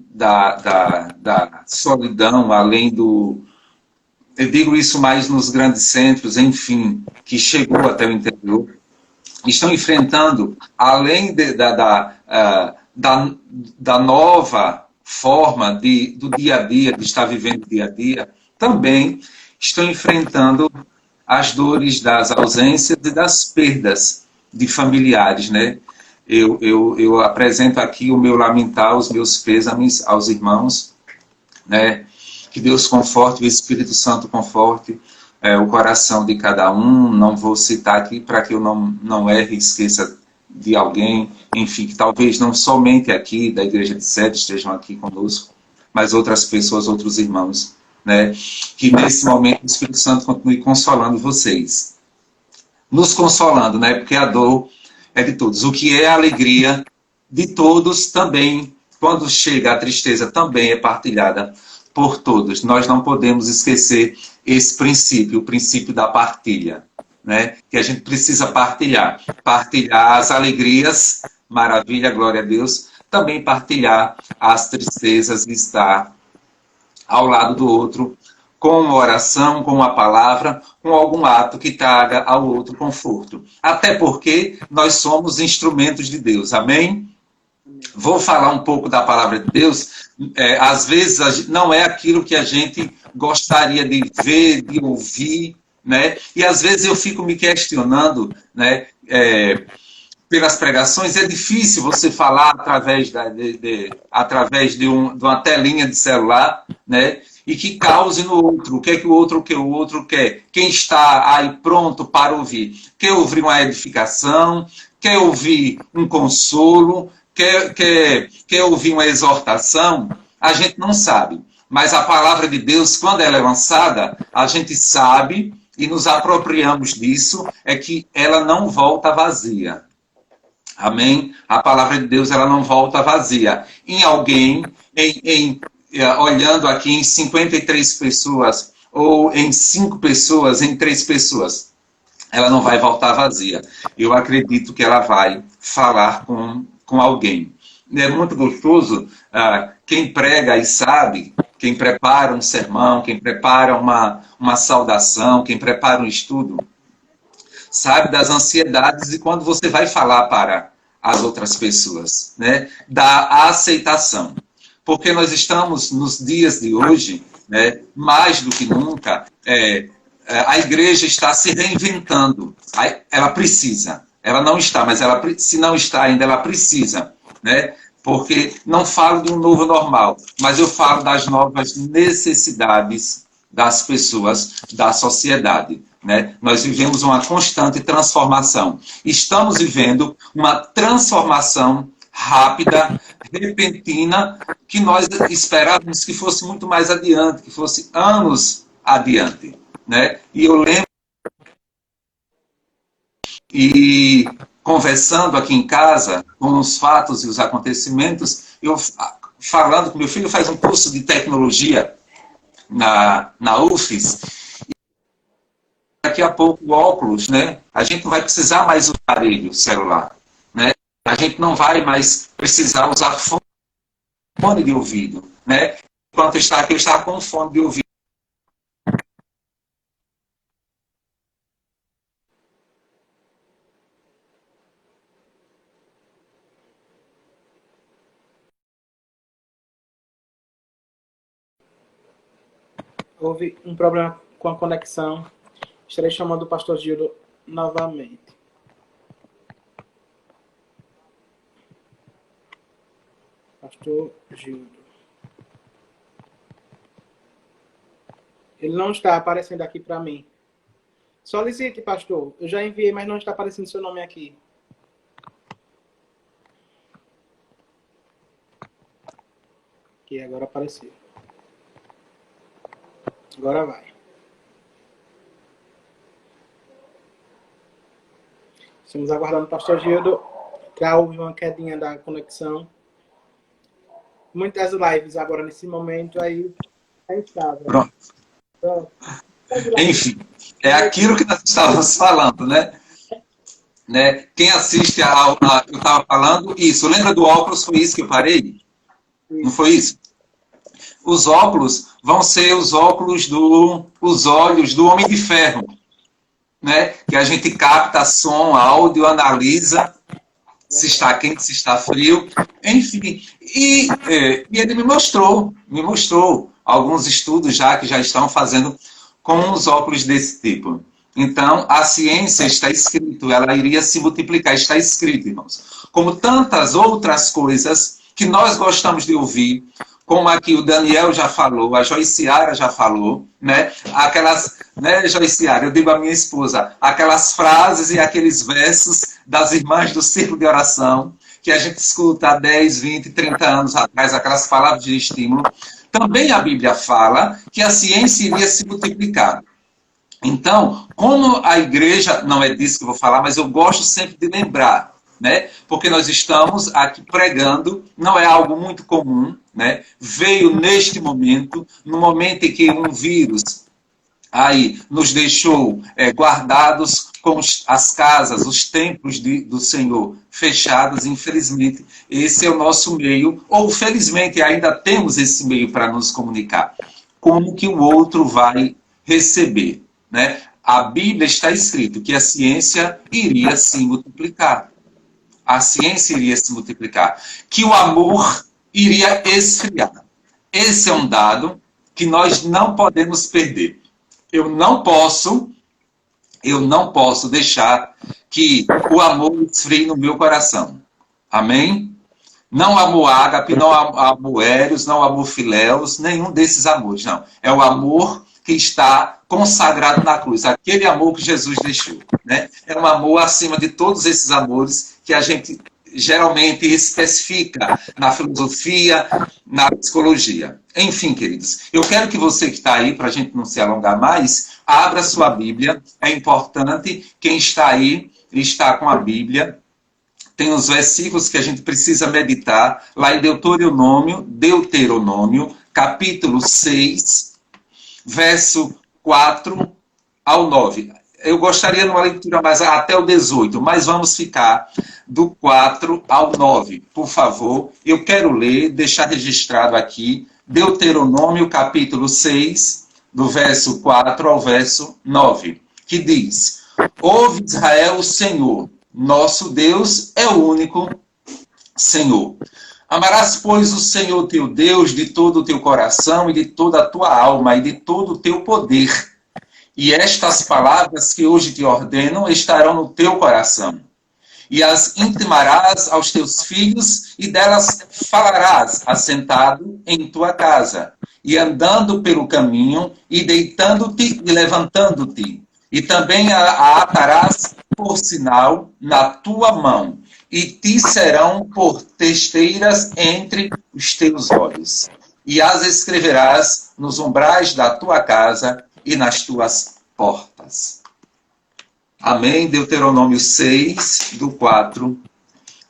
da solidão, além do... Eu digo isso mais nos grandes centros, enfim, que chegou até o interior, estão enfrentando, além da nova forma do dia a dia, de estar vivendo o dia a dia, também estão enfrentando as dores das ausências e das perdas de familiares, né? Eu apresento aqui o meu lamentar, os meus pêsames aos irmãos, né? Que Deus conforte, o Espírito Santo conforte o coração de cada um. Não vou citar aqui para que eu não erre e esqueça de alguém, enfim, que talvez não somente aqui da Igreja de Sede estejam aqui conosco, mas outras pessoas, outros irmãos, né? Que nesse momento o Espírito Santo continue consolando vocês. Nos consolando, né? Porque a dor é de todos. O que é a alegria de todos também, quando chega a tristeza, também é partilhada por todos. Nós não podemos esquecer esse princípio, o princípio da partilha, né? Que a gente precisa partilhar. Partilhar as alegrias, maravilha, glória a Deus. Também partilhar as tristezas e estar ao lado do outro, com uma oração, com uma palavra, com algum ato que traga ao outro conforto. Até porque nós somos instrumentos de Deus, amém? Vou falar um pouco da palavra de Deus. Às vezes não é aquilo que a gente gostaria de ver, de ouvir, né? E às vezes eu fico me questionando, né? Pelas pregações, é difícil você falar através de uma telinha de celular, né? E que cause no outro o que é que o outro quer. Quem está aí pronto para ouvir? Quer ouvir uma edificação? Quer ouvir um consolo? Quer ouvir uma exortação? A gente não sabe. Mas a palavra de Deus, quando ela é lançada, a gente sabe e nos apropriamos disso, é que ela não volta vazia. Amém? A palavra de Deus, ela não volta vazia. Em alguém, olhando aqui em 53 pessoas, ou em 5 pessoas, em 3 pessoas, ela não vai voltar vazia. Eu acredito que ela vai falar com alguém. É muito gostoso, quem prega e sabe, quem prepara um sermão, quem prepara uma saudação, quem prepara um estudo, sabe das ansiedades e quando você vai falar para as outras pessoas, né? Da aceitação. Porque nós estamos nos dias de hoje, né? Mais do que nunca, a igreja está se reinventando. Ela precisa. Ela não está, mas se não está ainda, ela precisa, né? Porque não falo de um novo normal, mas eu falo das novas necessidades das pessoas, da sociedade. Né? Nós vivemos uma constante transformação. Estamos vivendo uma transformação rápida, repentina, que nós esperávamos que fosse muito mais adiante, que fosse anos adiante. Né? E eu lembro, e conversando aqui em casa, com os fatos e os acontecimentos, eu falando com meu filho, faz um curso de tecnologia na UFES, daqui a pouco o óculos, né? A gente não vai precisar mais usar aparelho celular, né? A gente não vai mais precisar usar fone de ouvido, né? Enquanto eu estava aqui, eu estava com fone de ouvido. Houve um problema com a conexão. Estarei chamando o pastor Gildo novamente. Pastor Gildo. Ele não está aparecendo aqui para mim. Solicite, pastor. Eu já enviei, mas não está aparecendo seu nome aqui. Aqui, agora apareceu. Agora vai. Estamos aguardando o pastor Gildo. Já houve uma quedinha da conexão. Muitas lives agora nesse momento aí é instável. Pronto. Enfim, é aquilo que nós estávamos falando, né? Quem assiste eu estava falando isso. Lembra do óculos? Foi isso que eu parei? Não foi isso? Os óculos vão ser os óculos os olhos do Homem de Ferro, né? Que a gente capta som, áudio, analisa se está quente, se está frio, enfim. E ele me mostrou alguns estudos que já estão fazendo com os óculos desse tipo. Então, a ciência está escrito, ela iria se multiplicar, está escrito, irmãos. Como tantas outras coisas que nós gostamos de ouvir, como aqui o Daniel já falou, a Joiciara já falou, né? Aquelas, né, Joiciara, eu digo à minha esposa, aquelas frases e aqueles versos das irmãs do círculo de oração, que a gente escuta há 10, 20, 30 anos atrás, aquelas palavras de estímulo. Também a Bíblia fala que a ciência iria se multiplicar. Então, como a igreja, não é disso que eu vou falar, mas eu gosto sempre de lembrar, né? Porque nós estamos aqui pregando, não é algo muito comum, né? Veio neste momento, no momento em que um vírus aí nos deixou guardados com as casas, os templos do Senhor fechados, infelizmente, esse é o nosso meio, ou felizmente ainda temos esse meio para nos comunicar. Como que o outro vai receber, né? A Bíblia está escrito que a ciência iria se multiplicar. A ciência iria se multiplicar. Que o amor iria esfriar. Esse é um dado que nós não podemos perder. Eu não posso deixar que o amor esfrie no meu coração. Amém? Não amor ágape, não amor éreos, não amor filéus, nenhum desses amores, não. É o amor que está consagrado na cruz, aquele amor que Jesus deixou, né? É um amor acima de todos esses amores que a gente geralmente especifica na filosofia, na psicologia. Enfim, queridos, eu quero que você que está aí, para a gente não se alongar mais, abra sua Bíblia. É importante, quem está aí, está com a Bíblia. Tem os versículos que a gente precisa meditar, lá em Deuteronômio, capítulo 6, verso 4 ao 9. Eu gostaria de uma leitura mais até o 18, mas vamos ficar do 4 ao 9, por favor. Eu quero ler, deixar registrado aqui, Deuteronômio, capítulo 6, do verso 4 ao verso 9, que diz: Ouve, Israel, o Senhor, nosso Deus é o único Senhor. Amarás, pois, o Senhor teu Deus de todo o teu coração e de toda a tua alma e de todo o teu poder. E estas palavras que hoje te ordeno estarão no teu coração. E as intimarás aos teus filhos e delas falarás assentado em tua casa, e andando pelo caminho, e deitando-te e levantando-te. E também a atarás por sinal na tua mão, e te serão por testeiras entre os teus olhos. E as escreverás nos umbrais da tua casa e nas tuas portas. Amém? Deuteronômio 6, do 4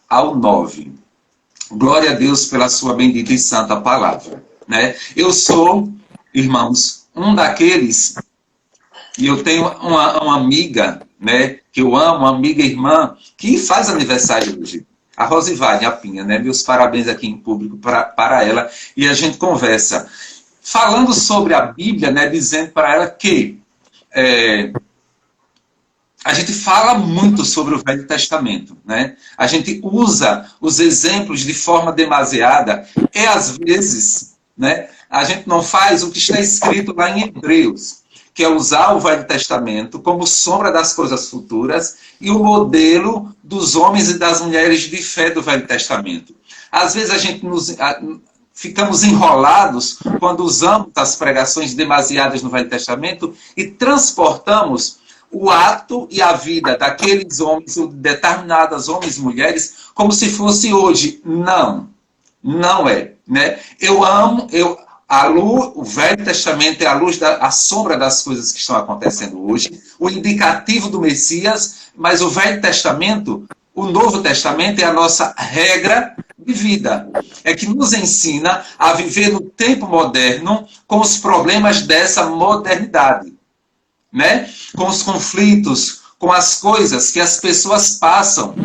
ao 9. Glória a Deus pela sua bendita e santa palavra, né? Eu sou, irmãos, um daqueles, e eu tenho uma amiga, né, que eu amo, uma amiga irmã, que faz aniversário hoje. A Rosivane, a Pinha, né? Meus parabéns aqui em público para ela. E a gente conversa. Falando sobre a Bíblia, né? Dizendo para ela que a gente fala muito sobre o Velho Testamento, né? A gente usa os exemplos de forma demasiada e, às vezes, né, a gente não faz o que está escrito lá em Hebreus, que é usar o Velho Testamento como sombra das coisas futuras e o modelo dos homens e das mulheres de fé do Velho Testamento. Às vezes a gente ficamos enrolados quando usamos as pregações demasiadas no Velho Testamento e transportamos o ato e a vida daqueles homens, determinadas homens e mulheres, como se fosse hoje. Não, não é, né? O Velho Testamento é a sombra das coisas que estão acontecendo hoje, o indicativo do Messias, mas o Velho Testamento, o Novo Testamento é a nossa regra de vida. É que nos ensina a viver no tempo moderno com os problemas dessa modernidade. né? Com os conflitos, com as coisas que as pessoas passam,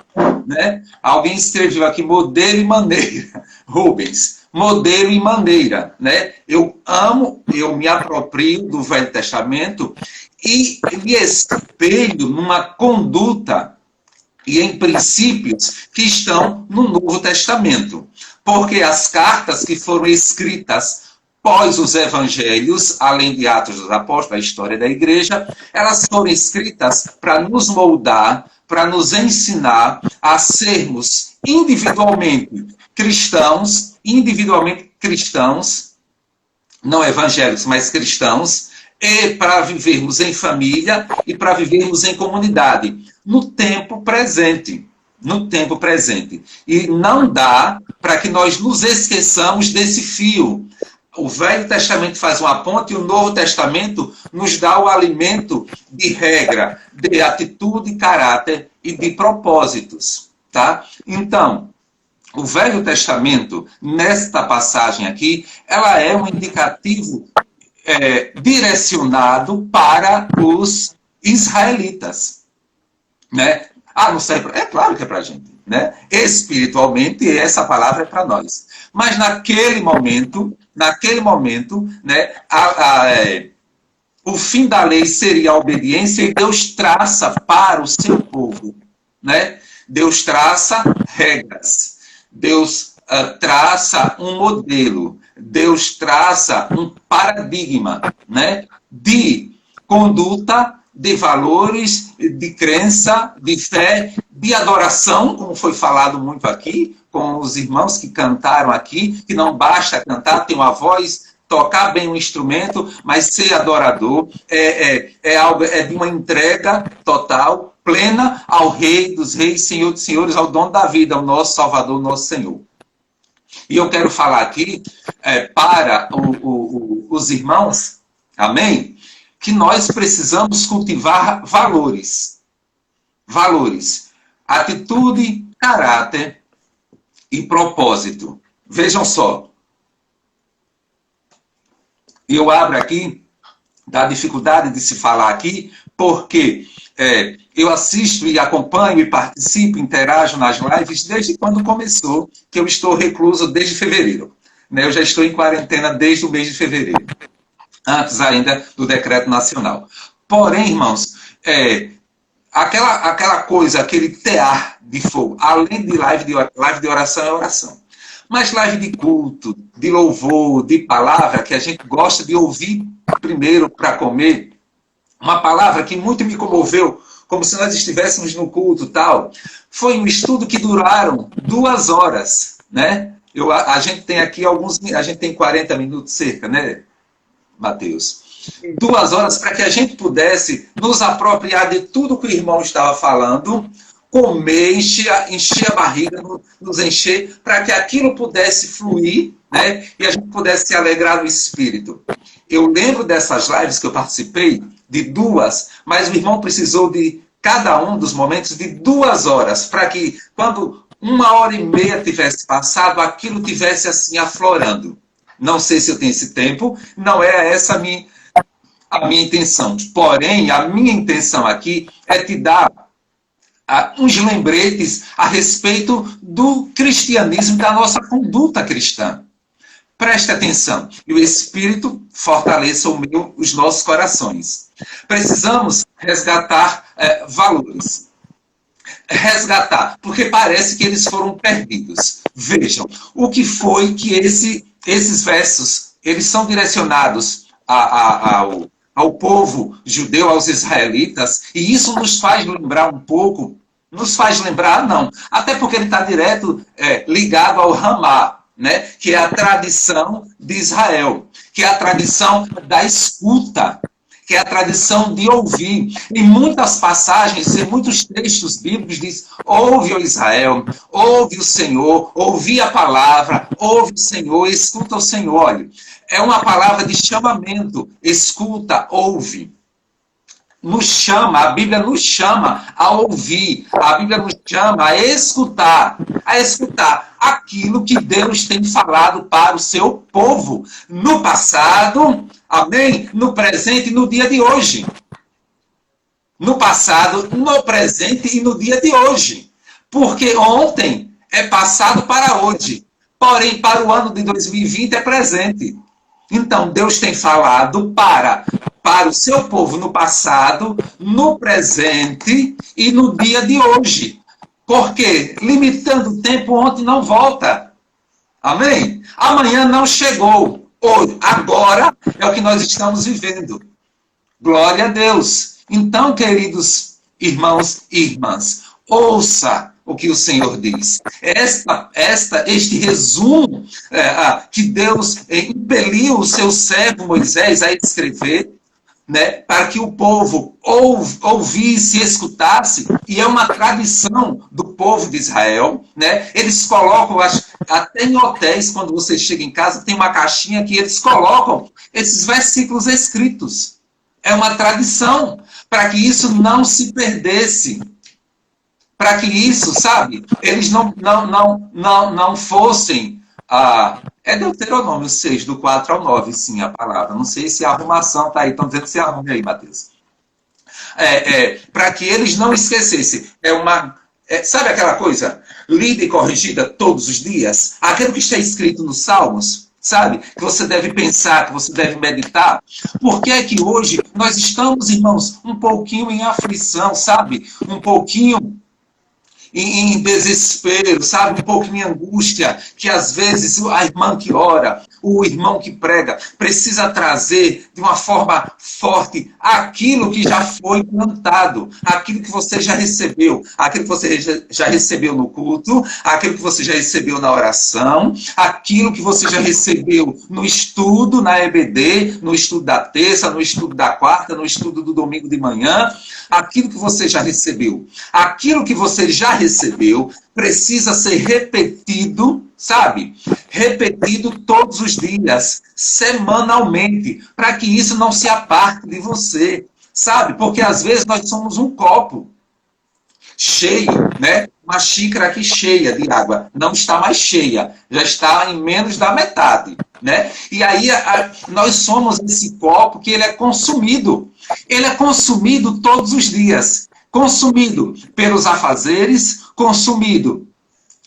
né? Alguém escreveu aqui modelo e maneira. Rubens, modelo e maneira, né? Eu amo, eu me aproprio do Velho Testamento e me espelho numa conduta e em princípios que estão no Novo Testamento. Porque as cartas que foram escritas pós os evangelhos, além de Atos dos Apóstolos, a história da igreja, elas foram escritas para nos moldar, para nos ensinar a sermos individualmente cristãos, não evangélicos, mas cristãos, e para vivermos em família e para vivermos em comunidade, no tempo presente. No tempo presente. E não dá para que nós nos esqueçamos desse fio. O Velho Testamento faz uma ponte e o Novo Testamento nos dá o alimento de regra, de atitude, caráter e de propósitos. Tá? Então, o Velho Testamento, nesta passagem aqui, ela é um indicativo direcionado para os israelitas. Né? Não sei, é claro que é para a gente. Né? Espiritualmente, essa palavra é para nós. Mas naquele momento, né, o fim da lei seria a obediência e Deus traça para o seu povo. Né? Deus traça regras. Deus traça um modelo. Deus traça um paradigma, né, de conduta, de valores, de crença, de fé, de adoração, como foi falado muito aqui, com os irmãos que cantaram aqui, que não basta cantar, ter uma voz, tocar bem um instrumento, mas ser adorador é de uma entrega total, plena ao Rei dos Reis, Senhor dos Senhores, ao dono da vida, ao nosso Salvador, nosso Senhor. E eu quero falar aqui para os irmãos, amém? Que nós precisamos cultivar valores. Valores. Atitude, caráter e propósito. Vejam só. Eu abro aqui, da dificuldade de se falar aqui, porque eu assisto e acompanho e participo, interajo nas lives desde quando começou, que eu estou recluso desde fevereiro. Né? Eu já estou em quarentena desde o mês de fevereiro. Antes ainda do decreto nacional. Porém, irmãos, aquela coisa, aquele tear de fogo, além de live de oração é oração. Mas live de culto, de louvor, de palavra, que a gente gosta de ouvir primeiro para comer, uma palavra que muito me comoveu, como se nós estivéssemos no culto tal, foi um estudo que duraram 2 horas, né? A gente tem aqui a gente tem 40 minutos cerca, né, Mateus? 2 horas para que a gente pudesse nos apropriar de tudo que o irmão estava falando, comer, encher a barriga, nos encher, para que aquilo pudesse fluir, né? E a gente pudesse se alegrar no espírito. Eu lembro dessas lives que eu participei, de 2, mas o irmão precisou de cada um dos momentos de 2 horas, para que quando 1h30 tivesse passado, aquilo tivesse assim aflorando. Não sei se eu tenho esse tempo, não é essa a minha intenção. Porém, a minha intenção aqui é te dar uns lembretes a respeito do cristianismo, da nossa conduta cristã. Preste atenção. E o Espírito fortaleça os nossos corações. Precisamos resgatar valores. Resgatar, porque parece que eles foram perdidos. Vejam, o que foi que esses versos, eles são direcionados ao povo judeu, aos israelitas, e isso nos faz lembrar um pouco, não, até porque ele está direto ligado ao Ramá, né, que é a tradição de Israel, que é a tradição da escuta, que é a tradição de ouvir. Em muitas passagens, em muitos textos bíblicos diz: ouve, ó Israel, ouve o Senhor, ouve a palavra, ouve o Senhor, escuta o Senhor. Olha, é uma palavra de chamamento, escuta, ouve. Nos chama, a Bíblia nos chama a ouvir, a Bíblia nos chama a escutar aquilo que Deus tem falado para o seu povo, no passado, amém? No presente e no dia de hoje. no passado, no presente e no dia de hoje. Porque ontem é passado para hoje. Porém, para o ano de 2020 é presente. Então, Deus tem falado para o seu povo no passado, no presente e no dia de hoje. Porque, limitando o tempo, ontem não volta. Amém? Amanhã não chegou. Hoje, agora é o que nós estamos vivendo. Glória a Deus. Então, queridos irmãos e irmãs, ouça o que o Senhor diz. Este resumo que Deus impeliu o seu servo Moisés a escrever, né, para que o povo ouvisse e escutasse, e é uma tradição do povo de Israel, né? Eles colocam, até em hotéis, quando você chega em casa, tem uma caixinha que eles colocam esses versículos escritos. É uma tradição, para que isso não se perdesse. Para que isso, sabe, eles não fossem... é Deuteronômio 6, do 4 ao 9, sim, a palavra. Não sei se a arrumação está aí. Estão dizendo que você arrume aí, Matheus. Para que eles não esquecessem. Sabe aquela coisa? Lida e corrigida todos os dias? Aquilo que está escrito nos Salmos, sabe? Que você deve pensar, que você deve meditar. Por que é que hoje nós estamos, irmãos, um pouquinho em aflição, sabe? Um pouquinho em desespero, sabe? Um pouco em angústia, que às vezes a irmã que ora, o irmão que prega, precisa trazer de uma forma forte aquilo que já foi plantado, aquilo que você já recebeu, aquilo que você já recebeu no culto, aquilo que você já recebeu na oração, aquilo que você já recebeu no estudo, na EBD, no estudo da terça, no estudo da quarta, no estudo do domingo de manhã, aquilo que você já recebeu. Aquilo que você já recebeu precisa ser repetido, sabe? Repetido todos os dias, semanalmente, para que isso não se aparte de você, sabe? Porque às vezes nós somos um copo cheio, né? Uma xícara aqui cheia de água, não está mais cheia, já está em menos da metade, né? E aí nós somos esse copo que ele é consumido. Ele é consumido todos os dias. Consumido pelos afazeres, consumido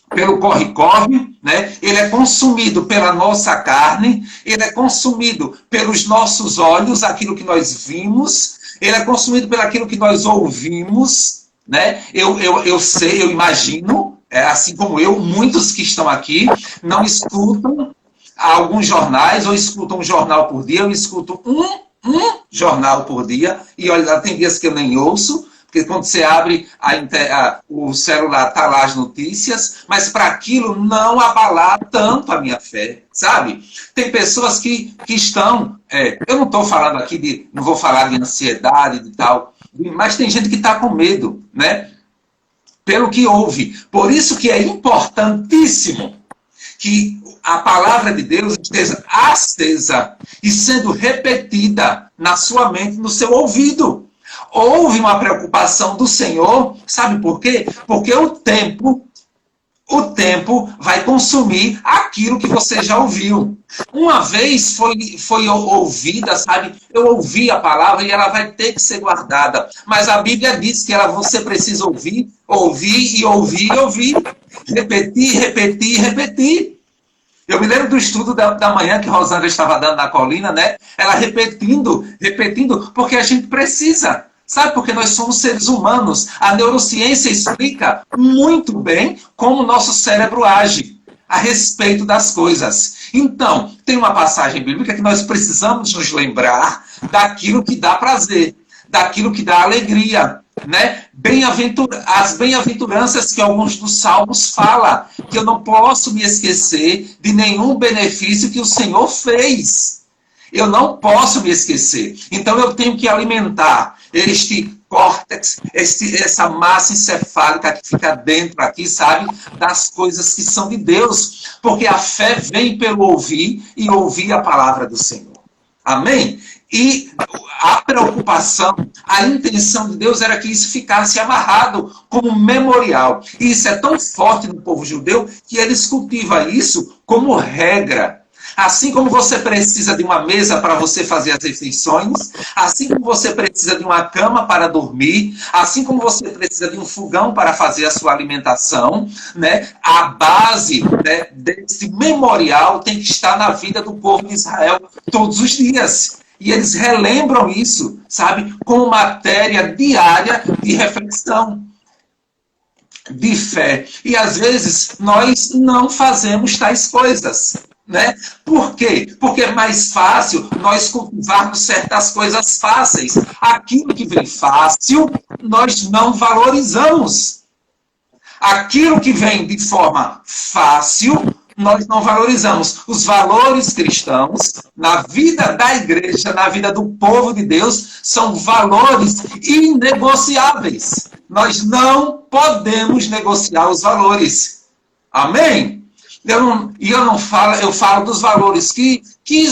pelo corre-corre, né? Ele é consumido pela nossa carne, ele é consumido pelos nossos olhos, aquilo que nós vimos, ele é consumido pelo aquilo que nós ouvimos, né? Eu sei, eu imagino, assim como eu, muitos que estão aqui não escutam alguns jornais, ou escutam um jornal por dia, eu escuto um jornal por dia, e olha, tem dias que eu nem ouço, porque quando você abre o celular, está lá as notícias, mas para aquilo não abalar tanto a minha fé, sabe? Tem pessoas que estão... eu não estou falando aqui não vou falar de ansiedade e tal, mas tem gente que está com medo, né? Pelo que ouve. Por isso que é importantíssimo que a palavra de Deus esteja acesa e sendo repetida na sua mente, no seu ouvido. Houve uma preocupação do Senhor, sabe por quê? Porque o tempo vai consumir aquilo que você já ouviu. Uma vez foi ouvida, sabe? Eu ouvi a palavra e ela vai ter que ser guardada. Mas a Bíblia diz que você precisa ouvir. Repetir. Eu me lembro do estudo da manhã que Rosângela estava dando na colina, né? Ela repetindo, porque a gente precisa. Sabe, porque nós somos seres humanos. A neurociência explica muito bem como o nosso cérebro age a respeito das coisas. Então, tem uma passagem bíblica que nós precisamos nos lembrar daquilo que dá prazer, daquilo que dá alegria, né? As bem-aventuranças que alguns dos salmos falam, que eu não posso me esquecer de nenhum benefício que o Senhor fez. Eu não posso me esquecer. Então eu tenho que alimentar este córtex, essa massa encefálica que fica dentro aqui, sabe? Das coisas que são de Deus. Porque a fé vem pelo ouvir e ouvir a palavra do Senhor. Amém? E a preocupação, a intenção de Deus era que isso ficasse amarrado como memorial. E isso é tão forte no povo judeu que eles cultivam isso como regra. Assim como você precisa de uma mesa para você fazer as refeições, assim como você precisa de uma cama para dormir, assim como você precisa de um fogão para fazer a sua alimentação, né? A base, né, desse memorial tem que estar na vida do povo de Israel todos os dias. E eles relembram isso, sabe, com matéria diária de reflexão, de fé. E às vezes nós não fazemos tais coisas, né? Por quê? Porque é mais fácil nós cultivarmos certas coisas fáceis. Aquilo que vem fácil, nós não valorizamos. Aquilo que vem de forma fácil, nós não valorizamos. Os valores cristãos, na vida da igreja, na vida do povo de Deus, são valores inegociáveis. Nós não podemos negociar os valores. Amém? Eu falo dos valores. Que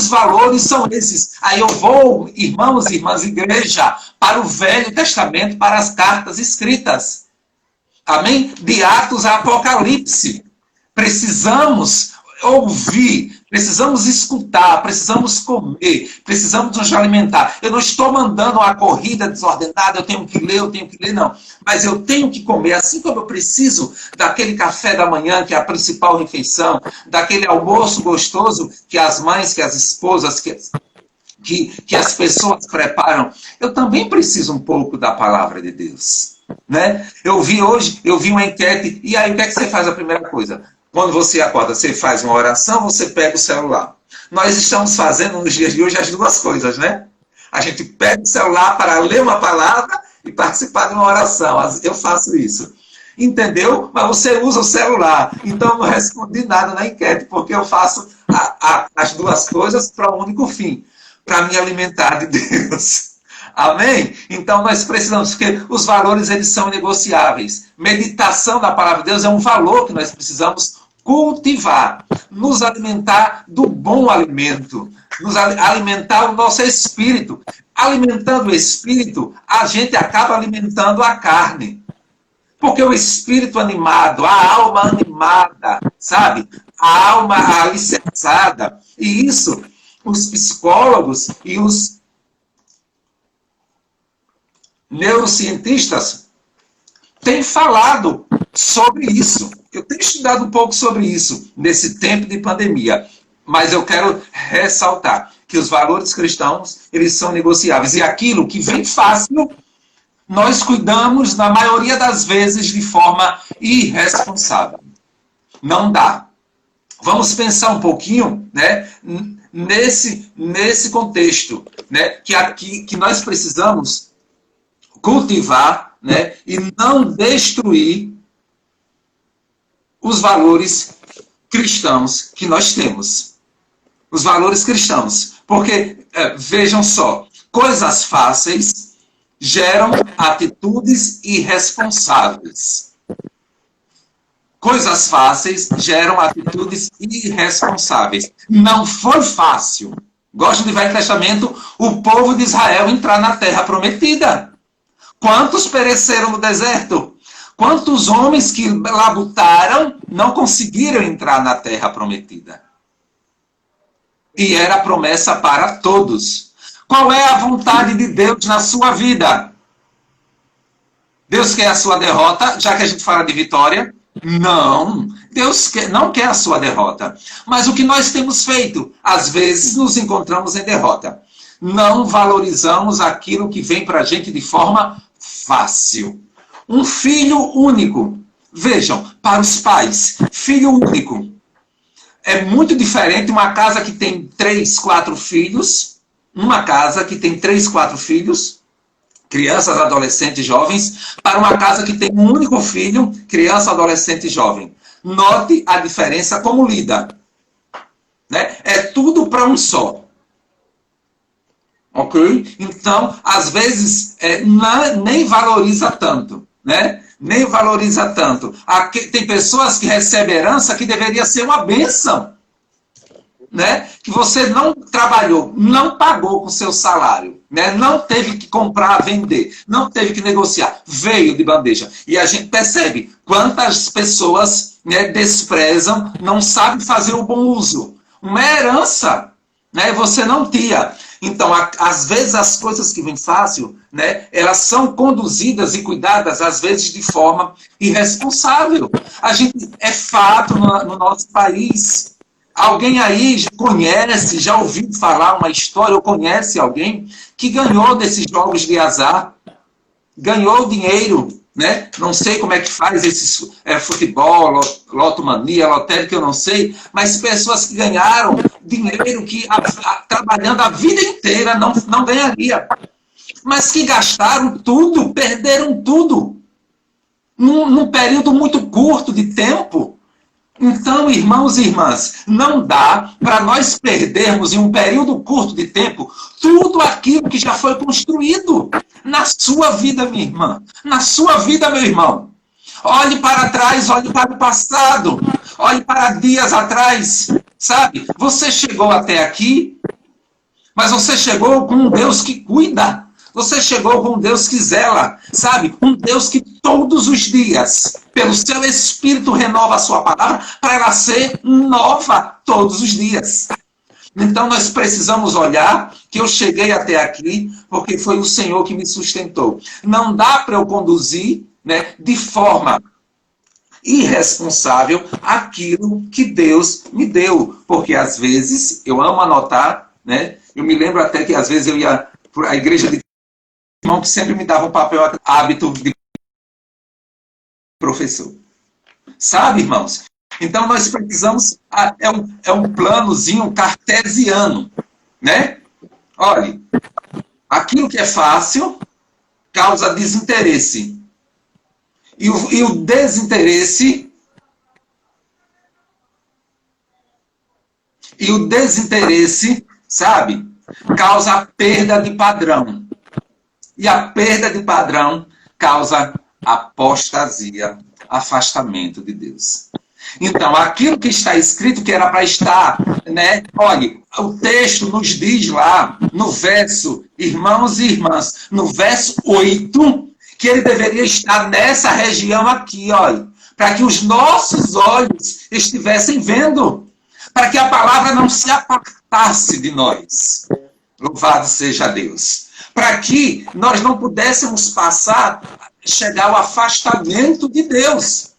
valores são esses? Aí eu vou, irmãos e irmãs, igreja, para o Velho Testamento, para as cartas escritas. Amém? De Atos a Apocalipse. Precisamos ouvir, precisamos escutar, precisamos comer, precisamos nos alimentar. Eu não estou mandando uma corrida desordenada, eu tenho que ler, não. Mas eu tenho que comer, assim como eu preciso daquele café da manhã, que é a principal refeição, daquele almoço gostoso que as mães, que as esposas, que as pessoas preparam. Eu também preciso um pouco da palavra de Deus. Né? Eu vi uma enquete, e aí o que é que você faz a primeira coisa? Quando você acorda, você faz uma oração, você pega o celular. Nós estamos fazendo nos dias de hoje as duas coisas, né? A gente pega o celular para ler uma palavra e participar de uma oração. Eu faço isso. Entendeu? Mas você usa o celular. Então eu não respondi nada na enquete, porque eu faço as duas coisas para um único fim, para me alimentar de Deus. Amém? Então nós precisamos, porque os valores eles são negociáveis. Meditação da palavra de Deus é um valor que nós precisamos cultivar, nos alimentar do bom alimento, nos alimentar o nosso espírito. Alimentando o espírito, a gente acaba alimentando a carne. Porque o espírito animado, a alma animada, sabe? A alma alicerçada. E isso, os psicólogos e os neurocientistas têm falado sobre isso. Eu tenho estudado um pouco sobre isso nesse tempo de pandemia. Mas eu quero ressaltar que os valores cristãos, eles são negociáveis. E aquilo que vem fácil, nós cuidamos, na maioria das vezes, de forma irresponsável. Não dá. Vamos pensar um pouquinho, né, nesse contexto, né, que nós precisamos cultivar, né, e não destruir os valores cristãos que nós temos. Os valores cristãos. Porque, vejam só, coisas fáceis geram atitudes irresponsáveis. Coisas fáceis geram atitudes irresponsáveis. Não foi fácil. Gosto de Velho Testamento, o povo de Israel entrar na terra prometida. Quantos pereceram no deserto? Quantos homens que labutaram não conseguiram entrar na terra prometida? E era a promessa para todos. Qual é a vontade de Deus na sua vida? Deus quer a sua derrota, já que a gente fala de vitória? Não. Deus não quer a sua derrota. Mas o que nós temos feito? Às vezes nos encontramos em derrota. Não valorizamos aquilo que vem para a gente de forma fácil. Um filho único. Vejam, para os pais, filho único. É muito diferente uma casa que tem 3, 4 filhos, uma casa que tem 3, 4 filhos, crianças, adolescentes, jovens, para uma casa que tem um único filho, criança, adolescente e jovem. Note a diferença como lida. Né? É tudo para um só. Ok? Então, às vezes, nem valoriza tanto. Né? Nem valoriza tanto. Tem pessoas que recebem herança que deveria ser uma bênção. Né? Que você não trabalhou, não pagou com seu salário, né? Não teve que comprar, vender, não teve que negociar, veio de bandeja. E a gente percebe quantas pessoas, né, desprezam, não sabem fazer o bom uso. uma herança, né? Você não tinha. Então, às vezes as coisas que vêm fácil, né, elas são conduzidas e cuidadas, às vezes, de forma irresponsável. A gente, é fato no nosso país. Alguém aí já conhece, já ouviu falar uma história, ou conhece alguém que ganhou desses jogos de azar, ganhou dinheiro, né? Não sei como é que faz esse futebol, lotomania, lotérica, eu não sei, mas pessoas que ganharam dinheiro que trabalhando a vida inteira não ganharia, mas que gastaram tudo, perderam tudo, num período muito curto de tempo. Então, irmãos e irmãs, não dá para nós perdermos em um período curto de tempo tudo aquilo que já foi construído na sua vida, minha irmã, na sua vida, meu irmão. Olhe para trás, olhe para o passado, olhe para dias atrás, sabe? Você chegou até aqui, mas você chegou com um Deus que cuida. Você chegou com um Deus que zela, sabe? Um Deus que todos os dias, pelo seu Espírito, renova a sua palavra para ela ser nova todos os dias. Então nós precisamos olhar que eu cheguei até aqui porque foi o Senhor que me sustentou. Não dá para eu conduzir, né, de forma irresponsável aquilo que Deus me deu. Porque às vezes, eu amo anotar, né? Eu me lembro até que às vezes eu ia para a igreja de irmão que sempre me dava um papel hábito de professor. Sabe, irmãos? Então nós precisamos, é um planozinho cartesiano, né? Olha, aquilo que é fácil causa desinteresse. E o desinteresse sabe, causa perda de padrão. E a perda de padrão causa apostasia, afastamento de Deus. Então, aquilo que está escrito que era para estar, né? Olha, o texto nos diz lá, no verso, irmãos e irmãs, no verso 8, que ele deveria estar nessa região aqui, olha, para que os nossos olhos estivessem vendo, para que a palavra não se apartasse de nós. Louvado seja Deus. Para que nós não pudéssemos chegar ao afastamento de Deus.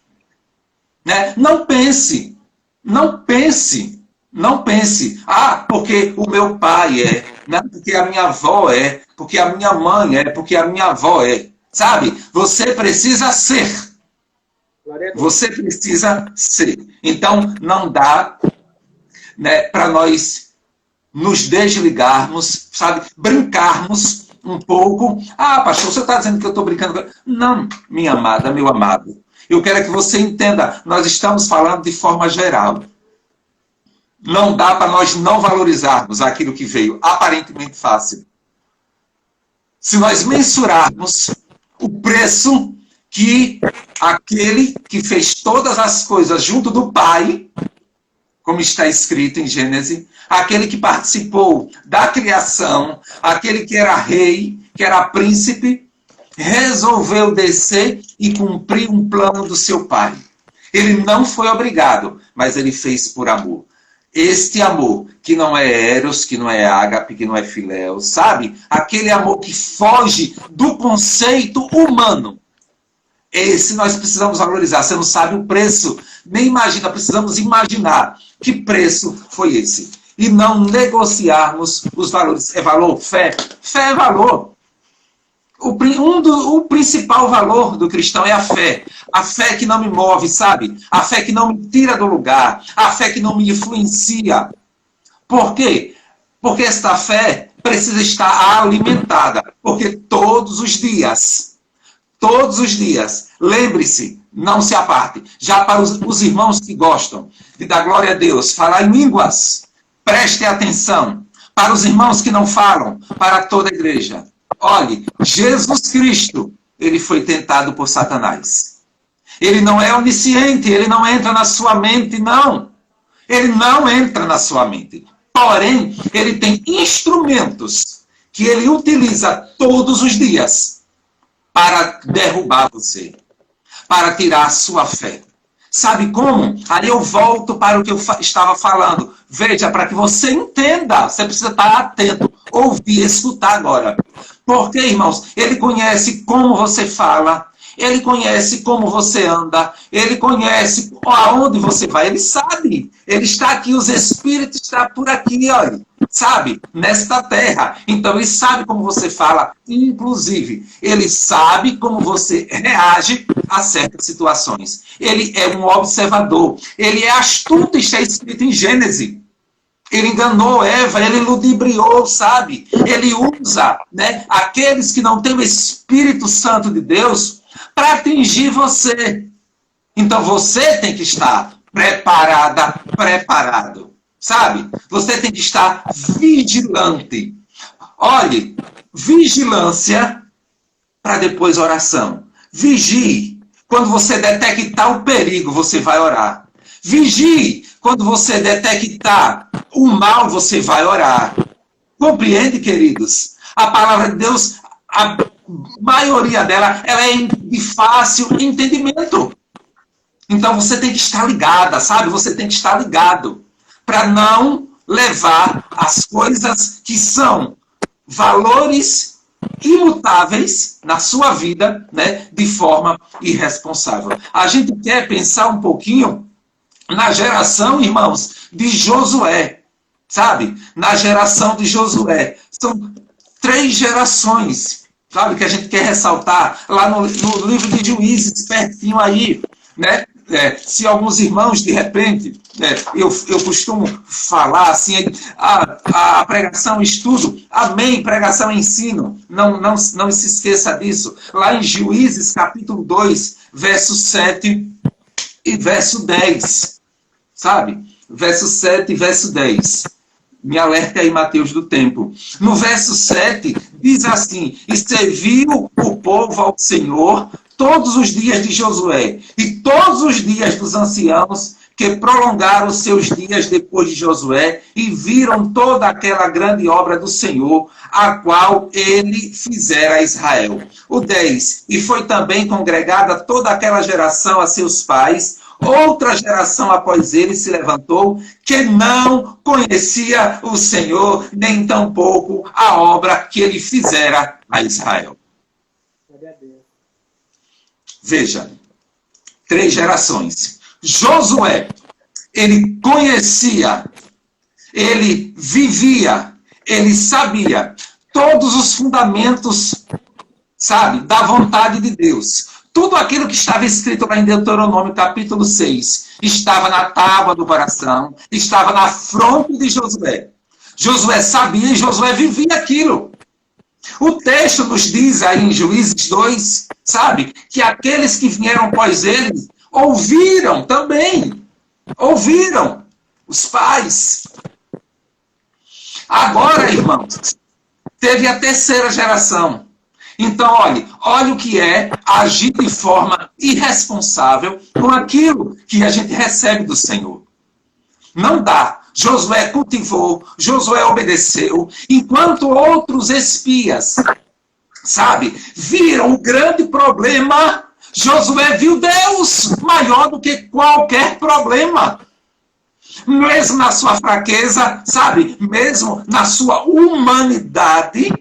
Né? Não pense, porque o meu pai é, né? Porque a minha avó é, porque a minha mãe é, porque a minha avó é. Sabe? Você precisa ser. Você precisa ser. Então, não dá, né, para nós nos desligarmos, sabe? Brincarmos um pouco. Ah, pastor, você está dizendo que eu estou brincando? Não, minha amada, meu amado. Eu quero que você entenda, nós estamos falando de forma geral. Não dá para nós não valorizarmos aquilo que veio aparentemente fácil. Se nós mensurarmos o preço que aquele que fez todas as coisas junto do Pai, como está escrito em Gênesis, aquele que participou da criação, aquele que era rei, que era príncipe, resolveu descer e cumprir um plano do seu pai. Ele não foi obrigado, mas ele fez por amor. Este amor, que não é eros, que não é ágape, que não é filéu, sabe? Aquele amor que foge do conceito humano. Esse nós precisamos valorizar. Você não sabe o preço, nem imagina, precisamos imaginar que preço foi esse. E não negociarmos os valores. É valor? Fé? Fé é valor. O principal valor do cristão é a fé. A fé que não me move, sabe? A fé que não me tira do lugar. A fé que não me influencia. Por quê? Porque esta fé precisa estar alimentada. Porque todos os dias, lembre-se, não se aparte. Já para os irmãos que gostam de dar glória a Deus, falar em línguas, prestem atenção. Para os irmãos que não falam, para toda a igreja. Olhe, Jesus Cristo, ele foi tentado por Satanás. Ele não é onisciente, ele não entra na sua mente, não. Ele não entra na sua mente. Porém, ele tem instrumentos que ele utiliza todos os dias para derrubar você, para tirar a sua fé. Sabe como? Aí eu volto para o que eu estava falando. Veja, para que você entenda, você precisa estar atento, ouvir, escutar agora. Porque, irmãos, ele conhece como você fala, ele conhece como você anda, ele conhece aonde você vai, ele sabe. Ele está aqui, os espíritos estão por aqui, olha, sabe? Nesta terra. Então, ele sabe como você fala, inclusive, ele sabe como você reage a certas situações. Ele é um observador, ele é astuto, está escrito em Gênesis. Ele enganou Eva, ele ludibriou, sabe? Ele usa, né, aqueles que não têm o Espírito Santo de Deus para atingir você. Então você tem que estar preparada, preparado, sabe? Você tem que estar vigilante. Olhe, vigilância para depois oração. Vigie. Quando você detectar o perigo, você vai orar. Vigie. Quando você detectar o mal, você vai orar. Compreende, queridos? A palavra de Deus, a maioria dela, ela é de fácil entendimento. Então você tem que estar ligada, sabe? Você tem que estar ligado para não levar as coisas que são valores imutáveis na sua vida, né, de forma irresponsável. A gente quer pensar um pouquinho na geração, irmãos, de Josué, sabe? Na geração de Josué. São 3 gerações, sabe? Que a gente quer ressaltar lá no livro de Juízes, pertinho aí, né? Se alguns irmãos, de repente, eu costumo falar assim, a pregação, estudo, amém, pregação, ensino, não se esqueça disso. Lá em Juízes, capítulo 2, verso 7 e verso 10, sabe? Verso 7 e verso 10. Me alerta aí, Mateus, do tempo. No verso 7, diz assim: e serviu o povo ao Senhor todos os dias de Josué e todos os dias dos anciãos que prolongaram os seus dias depois de Josué e viram toda aquela grande obra do Senhor, a qual ele fizera a Israel. O 10. E foi também congregada toda aquela geração a seus pais. Outra geração após ele se levantou, que não conhecia o Senhor, nem tampouco a obra que ele fizera a Israel. Veja, 3 gerações. Josué, ele conhecia, ele vivia, ele sabia todos os fundamentos, sabe, da vontade de Deus. Tudo aquilo que estava escrito lá em Deuteronômio, capítulo 6, estava na tábua do coração, estava na fronte de Josué. Josué sabia e Josué vivia aquilo. O texto nos diz aí em Juízes 2, sabe, que aqueles que vieram após ele ouviram também. Ouviram os pais. Agora, irmãos, teve a 3ª geração. Então, olha o que é agir de forma irresponsável com aquilo que a gente recebe do Senhor. Não dá. Josué cultivou, Josué obedeceu, enquanto outros espias, sabe, viram o grande problema. Josué viu Deus maior do que qualquer problema. Mesmo na sua fraqueza, sabe, mesmo na sua humanidade,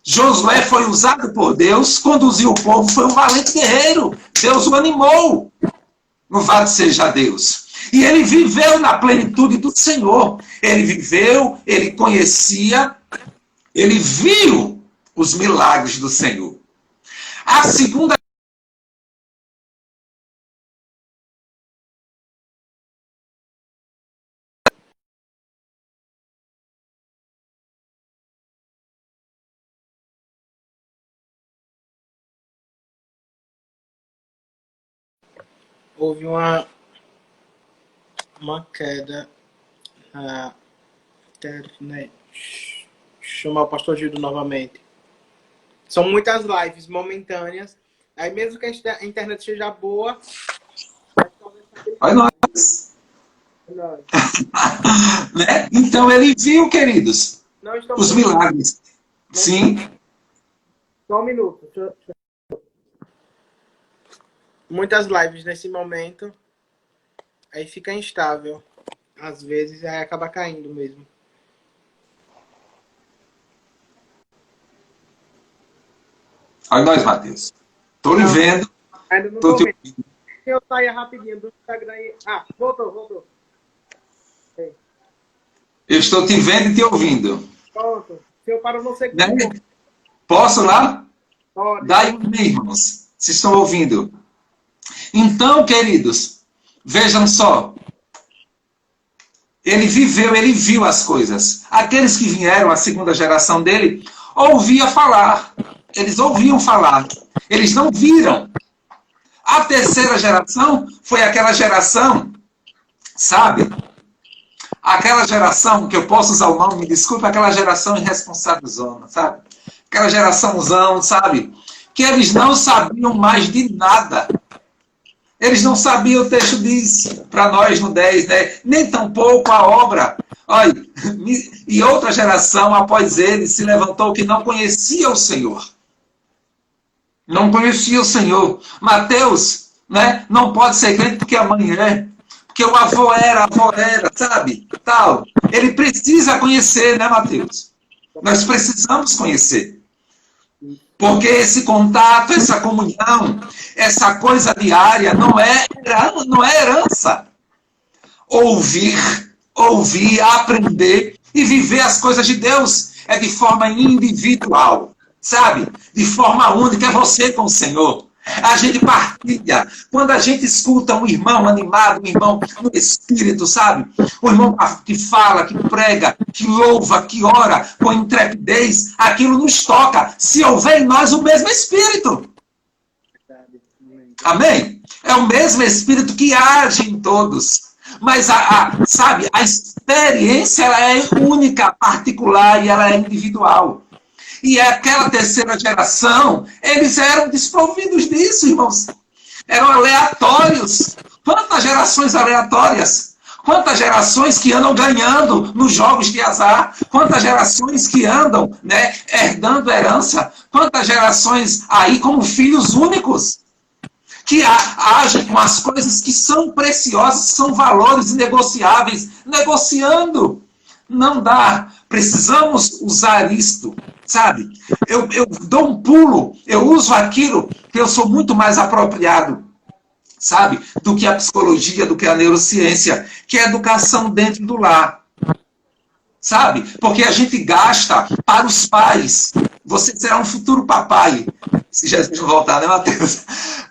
Josué foi usado por Deus, conduziu o povo, foi um valente guerreiro. Deus o animou. Louvado seja Deus. E ele viveu na plenitude do Senhor. Ele viveu, ele conhecia, ele viu os milagres do Senhor. A segunda houve uma queda na internet. Deixa eu chamar o pastor Gildo novamente. São muitas lives momentâneas. Aí mesmo que a internet seja boa... Vai nós. Né? Então ele viu, queridos, os milagres. Sim. Só um minuto. Muitas lives nesse momento. Aí fica instável. Às vezes, aí acaba caindo mesmo. Olha nós, Matheus. Tô lhe vendo. Ainda não Tô tô te vendo. Eu saia rapidinho do Instagram aí. Ah, voltou. Eu estou te vendo e te ouvindo. Pronto. Se eu paro você... Né? Posso lá? Pode. Daí, irmãos, se estão ouvindo. Então, queridos, vejam só. Ele viveu, ele viu as coisas. Aqueles que vieram, a segunda geração dele, ouvia falar. Eles ouviam falar. Eles não viram. A terceira geração foi aquela geração, sabe? Aquela geração, que eu posso usar o nome, me desculpa, aquela geração irresponsávelzona, sabe? Aquela geraçãozão, sabe? Que eles não sabiam mais de nada. Eles não sabiam, o texto diz para nós no 10, né? Nem tampouco a obra. Olha, e outra geração após ele se levantou que não conhecia o Senhor. Não conhecia o Senhor. Mateus, né? Não pode ser crente porque a mãe é. Porque o avô era, sabe? Tal. Ele precisa conhecer, né, Mateus? Nós precisamos conhecer. Porque esse contato, essa comunhão, essa coisa diária não é herança. Ouvir, aprender e viver as coisas de Deus é de forma individual, sabe? De forma única, é você com o Senhor. A gente partilha. Quando a gente escuta um irmão animado, um irmão no espírito, sabe? Um irmão que fala, que prega, que louva, que ora com intrepidez, aquilo nos toca. Se houver em nós o mesmo espírito. Amém? É o mesmo espírito que age em todos. Mas, sabe, a experiência ela é única, particular e ela é individual. E aquela terceira geração, eles eram desprovidos disso, irmãos. Eram aleatórios. Quantas gerações aleatórias? Quantas gerações que andam ganhando nos jogos de azar? Quantas gerações que andam, né, herdando herança? Quantas gerações aí como filhos únicos? Que agem com as coisas que são preciosas, que são valores inegociáveis. Negociando. Não dá. Precisamos usar isto, sabe? Eu dou um pulo, eu uso aquilo que eu sou muito mais apropriado, sabe? Do que a psicologia, do que a neurociência, que é a educação dentro do lar. Sabe? Porque a gente gasta para os pais. Você será um futuro papai. Se Jesus não voltar, né, Matheus?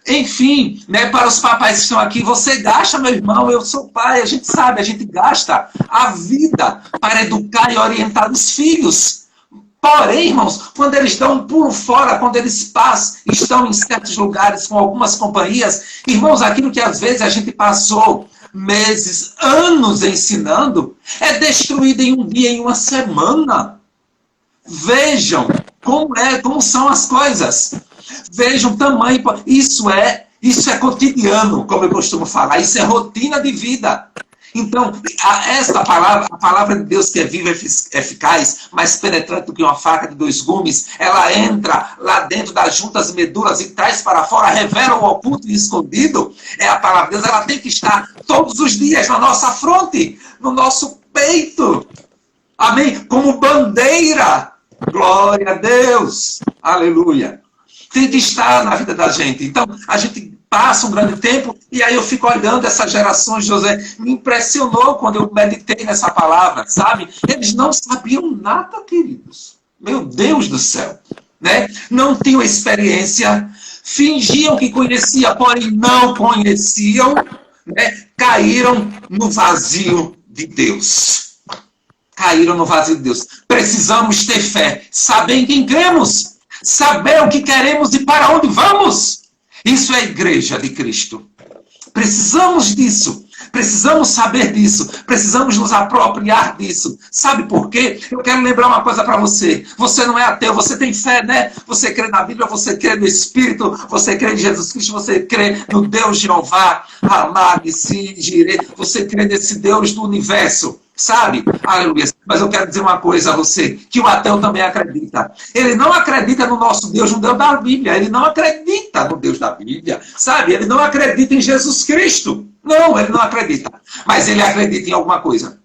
Enfim, né, para os papais que estão aqui, você gasta, meu irmão, eu sou pai, a gente sabe, a gente gasta a vida para educar e orientar os filhos. Porém, irmãos, quando eles dão um pulo fora, quando eles estão em certos lugares com algumas companhias, irmãos, aquilo que às vezes a gente passou meses, anos ensinando, é destruído em um dia, em uma semana. Vejam como são as coisas. Vejam o tamanho. Isso é cotidiano, como eu costumo falar. Isso é rotina de vida. Então, esta palavra, a palavra de Deus que é viva e eficaz, mais penetrante do que uma faca de 2 gumes, ela entra lá dentro das juntas e medulas e traz para fora, revela o oculto e escondido. É a palavra de Deus, ela tem que estar todos os dias na nossa fronte, no nosso peito. Amém? Como bandeira. Glória a Deus. Aleluia. Tem que estar na vida da gente. Então, a gente passa um grande tempo e aí eu fico olhando essas gerações, José. Me impressionou quando eu meditei nessa palavra, sabe? Eles não sabiam nada, queridos. Meu Deus do céu. Né? Não tinham experiência. Fingiam que conheciam, porém não conheciam. Né? Caíram no vazio de Deus. Caíram no vazio de Deus. Precisamos ter fé. Saber em quem cremos. Saber o que queremos e para onde vamos. Isso é a igreja de Cristo. Precisamos disso. Precisamos saber disso. Precisamos nos apropriar disso. Sabe por quê? Eu quero lembrar uma coisa para você. Você não é ateu, você tem fé, né? Você crê na Bíblia, você crê no Espírito, você crê em Jesus Cristo, você crê no Deus Jeová, Ramad, Singire, você crê nesse Deus do universo. Sabe? Aleluia. Mas eu quero dizer uma coisa a você, que o ateu também acredita. Ele não acredita no nosso Deus, no Deus da Bíblia. Ele não acredita no Deus da Bíblia. Sabe? Ele não acredita em Jesus Cristo. Não, ele não acredita. Mas ele acredita em alguma coisa.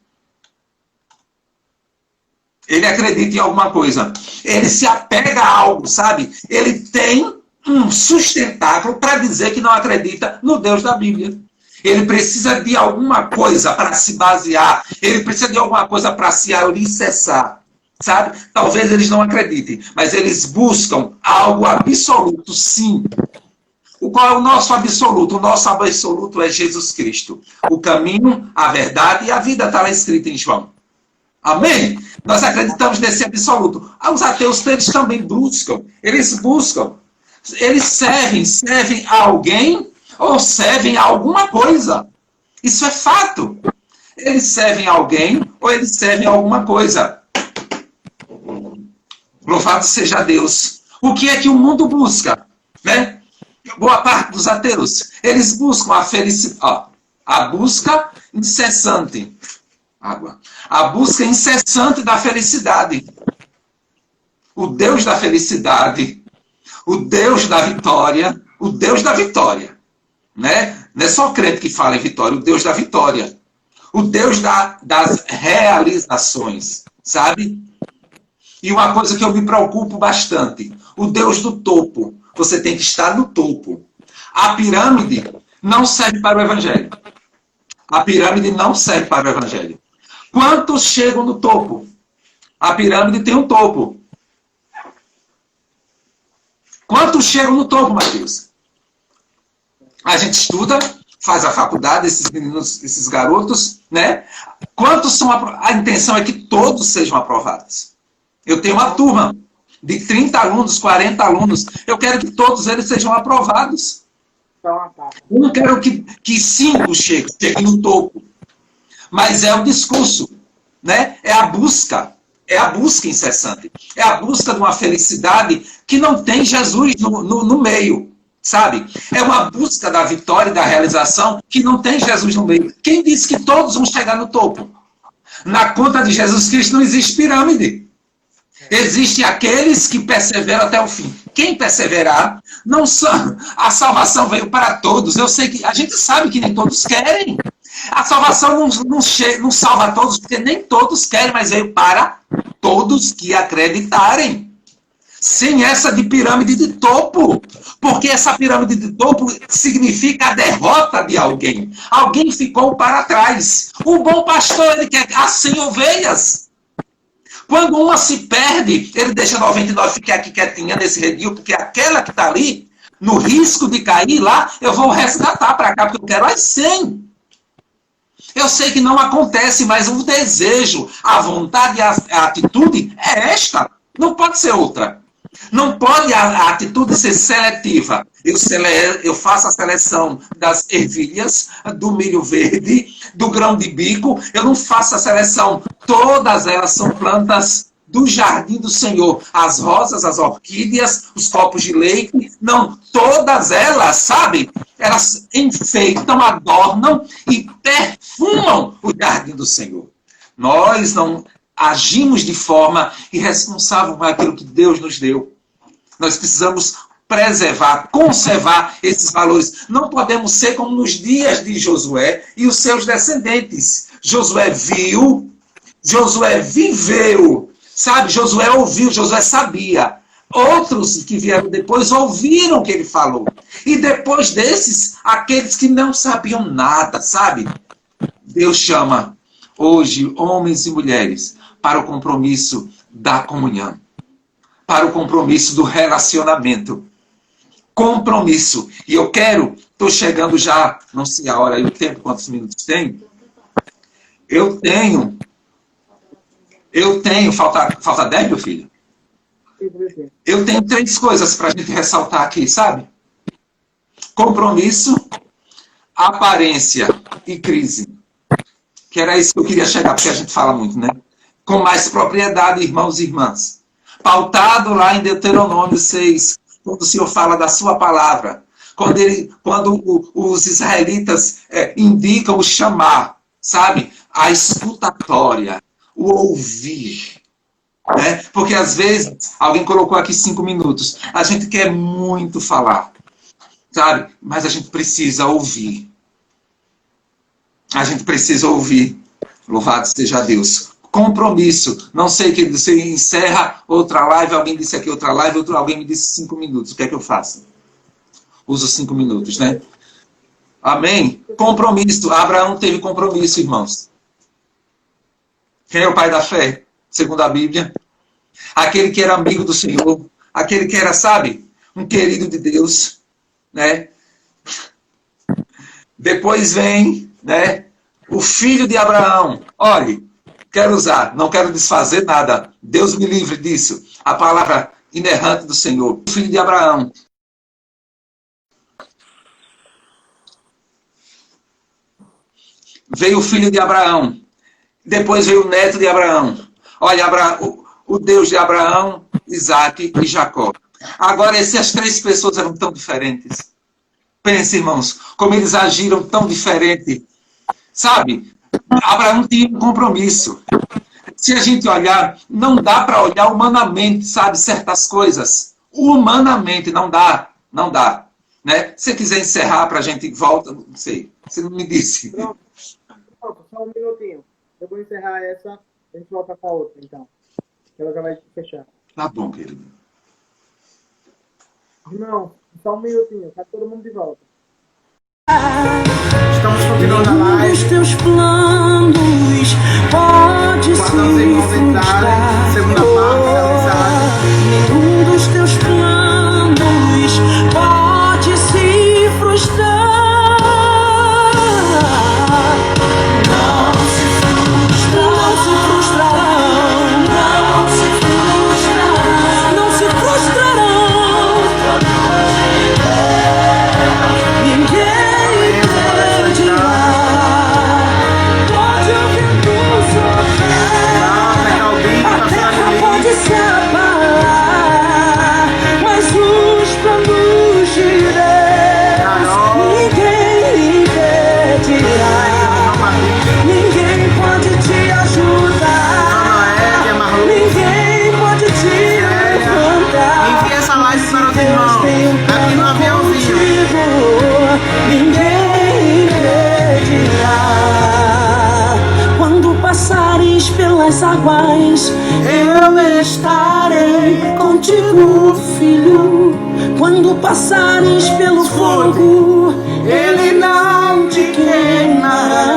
Ele acredita em alguma coisa. Ele se apega a algo, sabe? Ele tem um sustentáculo para dizer que não acredita no Deus da Bíblia. Ele precisa de alguma coisa para se basear. Ele precisa de alguma coisa para se alicerçar. Sabe? Talvez eles não acreditem, mas eles buscam algo absoluto, sim. Qual é o nosso absoluto? O nosso absoluto é Jesus Cristo. O caminho, a verdade e a vida está lá escrito em João. Amém? Nós acreditamos nesse absoluto. Os ateus, eles também buscam. Eles buscam. Eles servem a alguém ou servem a alguma coisa. Isso é fato. Eles servem a alguém ou eles servem a alguma coisa. Louvado seja Deus. O que é que o mundo busca? Né? Boa parte dos ateus, eles buscam a felicidade. A busca incessante. Água. A busca incessante da felicidade. O Deus da felicidade. O Deus da vitória. O Deus da vitória. Né? Não é só o crente que fala em vitória. O Deus da vitória. O Deus das realizações. Sabe? E uma coisa que eu me preocupo bastante. O Deus do topo. Você tem que estar no topo. A pirâmide não serve para o evangelho. A pirâmide não serve para o evangelho. Quantos chegam no topo? A pirâmide tem um topo. Quantos chegam no topo, Mateus? A gente estuda, faz a faculdade, esses meninos, esses garotos, né? Quantos são a intenção é que todos sejam aprovados. Eu tenho uma turma de 30 alunos, 40 alunos. Eu quero que todos eles sejam aprovados. Eu não quero que 5 cheguem no topo. Mas é o discurso, né? É a busca incessante. É a busca de uma felicidade que não tem Jesus no meio, sabe? É uma busca da vitória e da realização que não tem Jesus no meio. Quem disse que todos vão chegar no topo? Na conta de Jesus Cristo não existe pirâmide. Existem aqueles que perseveram até o fim. Quem perseverar, não são. A salvação veio para todos. Eu sei que a gente sabe que nem todos querem. A salvação não salva todos, porque nem todos querem, mas veio para todos que acreditarem. Sem essa de pirâmide de topo. Porque essa pirâmide de topo significa a derrota de alguém. Alguém ficou para trás. O bom pastor, ele quer as 100 ovelhas. Quando uma se perde, ele deixa 99 ficar aqui quietinha nesse redil, porque aquela que está ali, no risco de cair lá, eu vou resgatar para cá, porque eu quero as 100. Eu sei que não acontece, mas o desejo, a vontade, a atitude é esta. Não pode ser outra. Não pode a atitude ser seletiva. Eu faço a seleção das ervilhas, do milho verde, do grão de bico. Eu não faço a seleção. Todas elas são plantas do jardim do Senhor. As rosas, as orquídeas, os copos de leite. Não, todas elas, sabe? Elas enfeitam, adornam e perfumam o jardim do Senhor. Nós não agimos de forma irresponsável com aquilo que Deus nos deu. Nós precisamos preservar, conservar esses valores. Não podemos ser como nos dias de Josué e os seus descendentes. Josué viu, Josué viveu, sabe? Josué ouviu, Josué sabia. Outros que vieram depois ouviram o que ele falou. E depois desses, aqueles que não sabiam nada, sabe? Deus chama hoje homens e mulheres para o compromisso da comunhão, para o compromisso do relacionamento. Compromisso. E eu estou chegando já, não sei a hora e o tempo, quantos minutos tem. Eu tenho, falta 10, meu filho? Eu tenho 3 coisas para a gente ressaltar aqui, sabe? Compromisso, aparência e crise. Que era isso que eu queria chegar, porque a gente fala muito, né? Com mais propriedade, irmãos e irmãs. Pautado lá em Deuteronômio 6, quando o Senhor fala da sua palavra. Quando os israelitas indicam o chamar, sabe? A escutatória, o ouvir. Né? Porque às vezes, alguém colocou aqui 5 minutos, a gente quer muito falar, sabe? Mas a gente precisa ouvir. A gente precisa ouvir. Louvado seja Deus. Compromisso. Não sei que você encerra outra live, alguém disse aqui outra live, alguém me disse 5 minutos. O que é que eu faço? Uso 5 minutos, né? Amém? Compromisso. Abraão teve compromisso, irmãos. Quem é o pai da fé? Segundo a Bíblia. Aquele que era amigo do Senhor. Aquele que era, sabe, um querido de Deus. Né? Depois vem, né, o filho de Abraão. Olhe, quero usar, não quero desfazer nada. Deus me livre disso. A palavra inerrante do Senhor. O filho de Abraão. Veio o filho de Abraão. Depois veio o neto de Abraão. Olha, o Deus de Abraão, Isaac e Jacó. Agora, essas 3 pessoas eram tão diferentes. Pense, irmãos, como eles agiram tão diferente. Sabe? Abraão tinha um compromisso. Se a gente olhar, não dá para olhar humanamente, sabe, certas coisas. Humanamente, não dá. Não dá. Né? Se você quiser encerrar para a gente volta, não sei. Você não me disse. Pronto, só um minutinho. Eu vou encerrar essa, a gente volta com a outra, então. Ela já vai fechar. Tá bom, querido. Irmão, só um minutinho, tá todo mundo de volta. Estamos continuando a live. Os teus planos pode se frustrar. Segunda parte da mensagem. Nenhum dos teus planos pode se frustrar. Não se frustrarão. Não se frustrarão. Não se frustrarão. Ninguém impedirá. Pode o vento soprar. A terra pode se abalar, mas os planos de Deus ninguém impedirá. Ninguém pode te ajudar. Ninguém pode te levantar. Envia essa live para os irmãos. Aqui no aviãozinho. Ninguém impedirá. Quando passares pelas águas, eu estarei contigo, filho. Quando passares pelo fogo, ele não te queimará.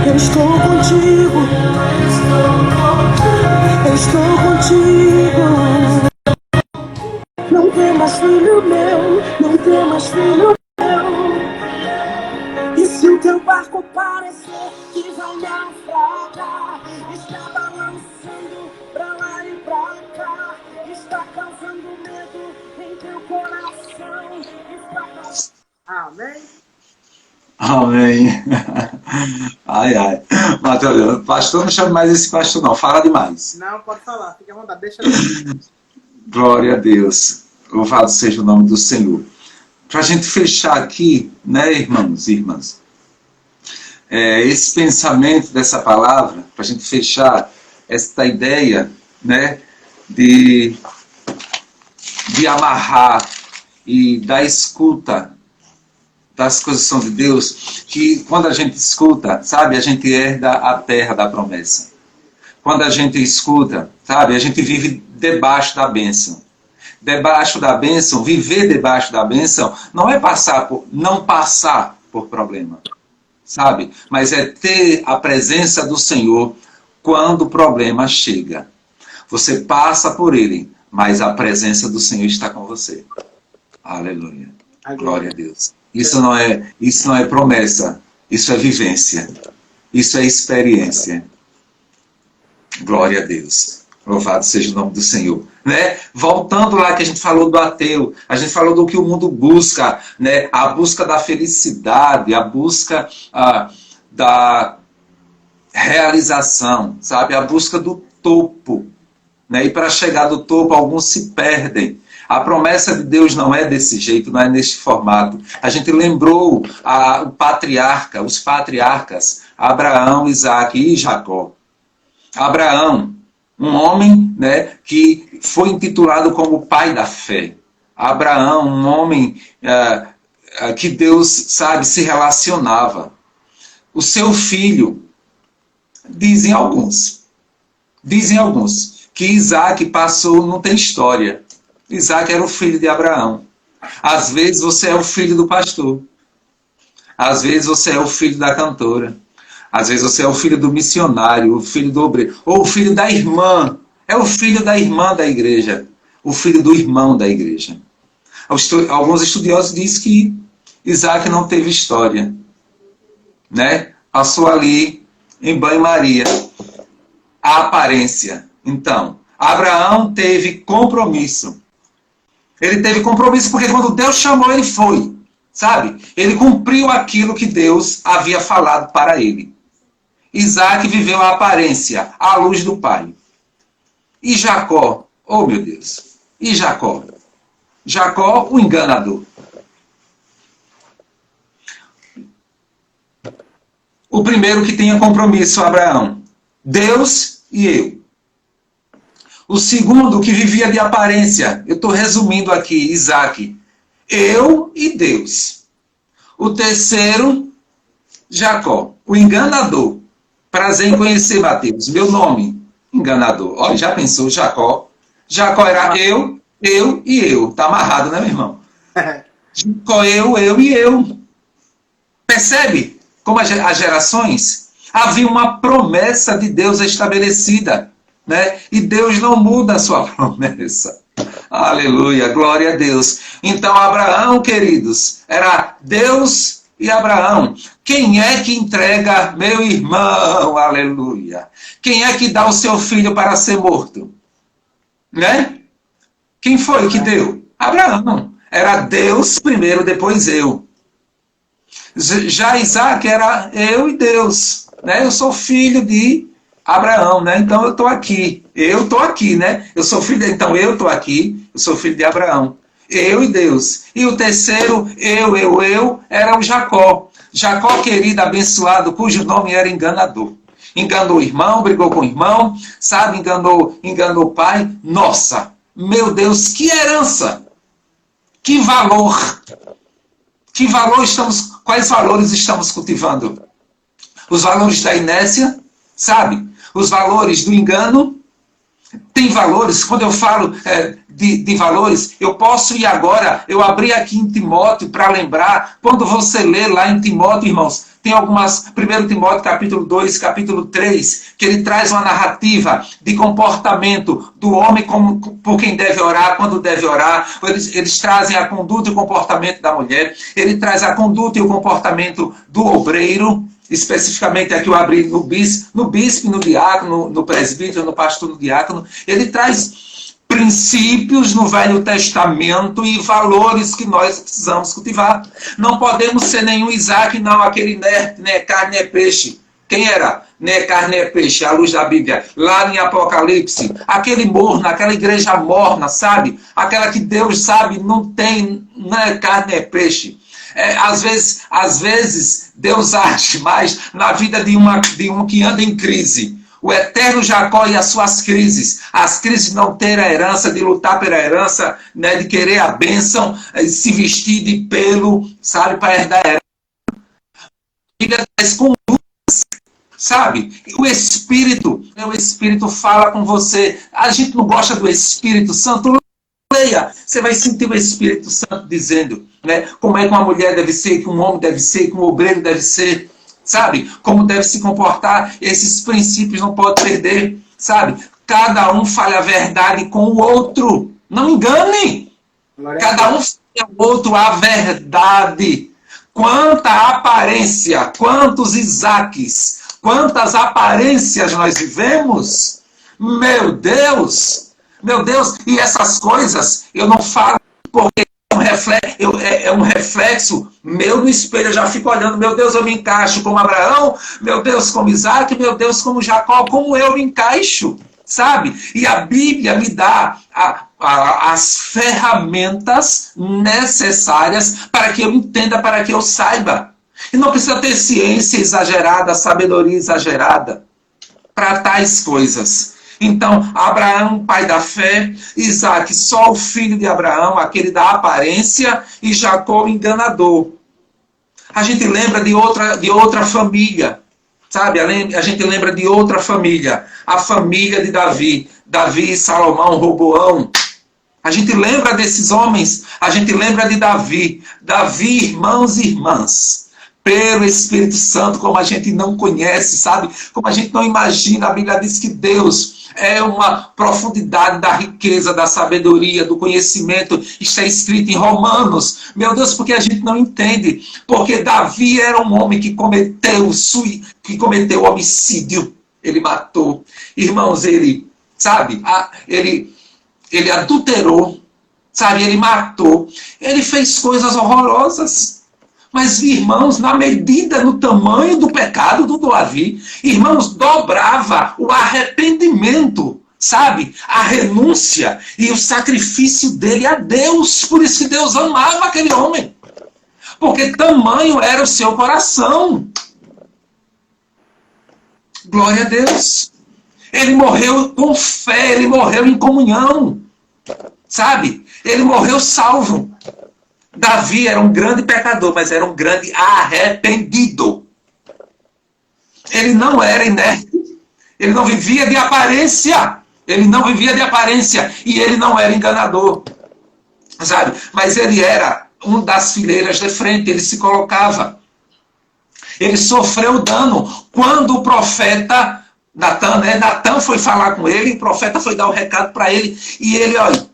Eu estou contigo. Eu estou contigo. Não temas, filho meu. Não temas, filho meu. E se o teu barco parecer que vai naufragar, está balançando pra lá e pra cá, está causando medo em teu coração, está causando... Amém? Amém. Ai, ai. Mateus, pastor, não chame mais esse pastor, não. Fala demais. Não, pode falar. Fique à vontade. Deixa. Glória a Deus. Louvado seja o nome do Senhor. Para a gente fechar aqui, né, irmãos e irmãs, esse pensamento dessa palavra, para a gente fechar esta ideia, né, de amarrar e da escuta das coisas que são de Deus, que quando a gente escuta, sabe, a gente herda a terra da promessa. Quando a gente escuta, sabe, a gente vive debaixo da bênção. Debaixo da bênção, viver debaixo da bênção, não é não passar por problema, sabe? Mas é ter a presença do Senhor quando o problema chega. Você passa por ele, mas a presença do Senhor está com você. Aleluia. Glória a Deus. Isso não é promessa, isso é vivência. Isso é experiência. Glória a Deus. Louvado seja o nome do Senhor. Né? Voltando lá que a gente falou do ateu, a gente falou do que o mundo busca, né? A busca da felicidade, a busca da realização, sabe? A busca do topo. Né? E para chegar do topo, alguns se perdem. A promessa de Deus não é desse jeito, não é neste formato. A gente lembrou os patriarcas, Abraão, Isaac e Jacó. Abraão, um homem, né, que foi intitulado como pai da fé. Abraão, um homem que Deus, sabe, se relacionava. O seu filho, dizem alguns, que Isaac passou, não tem história. Isaac era o filho de Abraão. Às vezes você é o filho do pastor. Às vezes você é o filho da cantora. Às vezes você é o filho do missionário, o filho do obreiro, ou o filho da irmã. É o filho da irmã da igreja. O filho do irmão da igreja. Alguns estudiosos dizem que Isaac não teve história, né? Passou ali em banho-maria. A aparência. Então, Abraão teve compromisso. Ele teve compromisso porque quando Deus chamou, ele foi. Sabe? Ele cumpriu aquilo que Deus havia falado para ele. Isaac viveu a aparência, à luz do pai. E Jacó, oh meu Deus, e Jacó? Jacó, o enganador. O primeiro que tinha compromisso, Abraão. Deus e eu. O segundo que vivia de aparência, eu estou resumindo aqui, Isaac. Eu e Deus. O terceiro, Jacó, o enganador. Prazer em conhecer, Mateus. Meu nome, enganador. Olha, já pensou, Jacó? Jacó era eu e eu. Tá amarrado, né, meu irmão? Jacó, eu e eu. Percebe como as gerações? Havia uma promessa de Deus estabelecida, né? E Deus não muda a sua promessa. Aleluia, glória a Deus. Então, Abraão, queridos, era Deus e Abraão. Quem é que entrega, meu irmão, aleluia? Quem é que dá o seu filho para ser morto? Né? Quem foi que deu? Abraão. Era Deus primeiro, depois eu. Já Isaac era eu e Deus. Né? Eu sou filho de Abraão, né? Então eu estou aqui. Eu estou aqui, né? Eu sou filho então eu estou aqui. Eu sou filho de Abraão. Eu e Deus. E o terceiro, eu, era o Jacó. Jacó, querido, abençoado, cujo nome era enganador. Enganou o irmão, brigou com o irmão, sabe? Enganou o pai. Nossa, meu Deus, que herança! Que valor! Que valor quais valores estamos cultivando? Os valores da inércia, sabe? Os valores do engano. Tem valores, quando eu falo de valores, eu posso ir agora, eu abri aqui em Timóteo para lembrar, quando você lê lá em Timóteo, irmãos, tem algumas, 1 Timóteo capítulo 2, capítulo 3, que ele traz uma narrativa de comportamento do homem por quem deve orar, quando deve orar, eles trazem a conduta e o comportamento da mulher, ele traz a conduta e o comportamento do obreiro, especificamente aqui eu abri no bispo, no diácono, no presbítero, no pastor, no diácono. Ele traz princípios no Velho Testamento e valores que nós precisamos cultivar. Não podemos ser nenhum Isaac, não, aquele nem carne nem peixe. Quem era? Nem carne nem peixe, à luz da Bíblia. Lá em Apocalipse, aquele morno, aquela igreja morna, sabe? Aquela que Deus sabe, não é carne nem peixe. Às vezes, Deus age mais na vida de um que anda em crise. O eterno Jacó e as suas crises. As crises de não ter a herança, de lutar pela herança, né, de querer a bênção, se vestir de pelo, sabe, para herdar a herança. Das condutas, sabe? O Espírito fala com você. A gente não gosta do Espírito Santo. Leia, você vai sentir o Espírito Santo dizendo, né, como é que uma mulher deve ser, que um homem deve ser, que um obreiro deve ser, sabe? Como deve se comportar, esses princípios não pode perder, sabe? Cada um fale a verdade com o outro, não engane. Cada um fale ao outro a verdade. Quanta aparência, quantos Isaques, quantas aparências nós vivemos, meu Deus, e essas coisas eu não falo porque é um reflexo meu no espelho, eu já fico olhando, meu Deus, eu me encaixo como Abraão, meu Deus, como Isaac, meu Deus, como Jacó, como eu me encaixo, sabe? E a Bíblia me dá as ferramentas necessárias para que eu entenda, para que eu saiba. E não precisa ter ciência exagerada, sabedoria exagerada para tais coisas. Então, Abraão, pai da fé, Isaac, só o filho de Abraão, aquele da aparência, e Jacó, o enganador. A gente lembra de outra família, sabe? A gente lembra de outra família, a família de Davi. Davi, Salomão, Roboão. A gente lembra desses homens, a gente lembra de Davi. Davi, irmãos e irmãs. Pelo Espírito Santo, como a gente não conhece, sabe? Como a gente não imagina. A Bíblia diz que Deus é uma profundidade da riqueza, da sabedoria, do conhecimento. Está escrito em Romanos. Meu Deus, porque a gente não entende. Porque Davi era um homem que cometeu homicídio. Ele matou. Irmãos, ele adulterou, sabe? Ele matou. Ele fez coisas horrorosas. Mas, irmãos, na medida, no tamanho do pecado do Davi, irmãos, dobrava o arrependimento, sabe? A renúncia e o sacrifício dele a Deus. Por isso que Deus amava aquele homem. Porque tamanho era o seu coração. Glória a Deus. Ele morreu com fé, ele morreu em comunhão, sabe? Ele morreu salvo. Davi era um grande pecador, mas era um grande arrependido. Ele não era inerte, ele não vivia de aparência, e ele não era enganador, sabe? Mas ele era um das fileiras de frente, ele se colocava. Ele sofreu dano quando o profeta Natan foi falar com ele, o profeta foi dar o recado para ele, e ele, olha,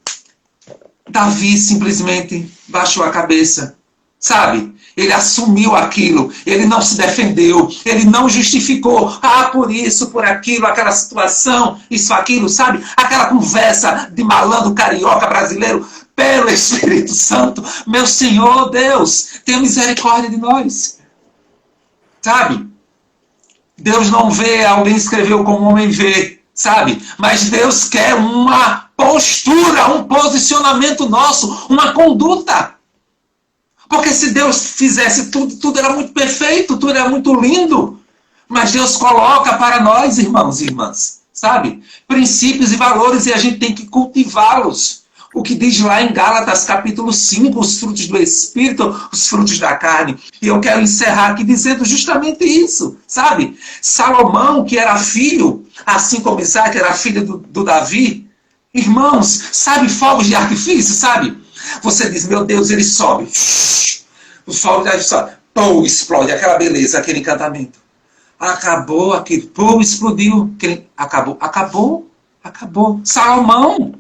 Davi simplesmente baixou a cabeça, sabe? Ele assumiu aquilo, ele não se defendeu, ele não justificou, por isso, por aquilo, aquela situação, isso, aquilo, sabe? Aquela conversa de malandro carioca brasileiro, pelo Espírito Santo, meu Senhor Deus, tenha misericórdia de nós, sabe? Deus não vê, alguém escreveu como o homem vê, sabe? Mas Deus quer uma postura, um posicionamento nosso, uma conduta. Porque se Deus fizesse tudo era muito perfeito, tudo era muito lindo. Mas Deus coloca para nós, irmãos e irmãs, sabe? Princípios e valores, e a gente tem que cultivá-los. O que diz lá em Gálatas, capítulo 5, os frutos do Espírito, os frutos da carne. E eu quero encerrar aqui dizendo justamente isso, sabe? Salomão, que era filho, assim como Isaac era filho do Davi, irmãos, sabe fogos de artifício, sabe? Você diz, meu Deus, ele sobe. Os fogos de artifício sobem. Pô, explode, aquela beleza, aquele encantamento. Acabou aquilo, pô, explodiu. Acabou. Salomão,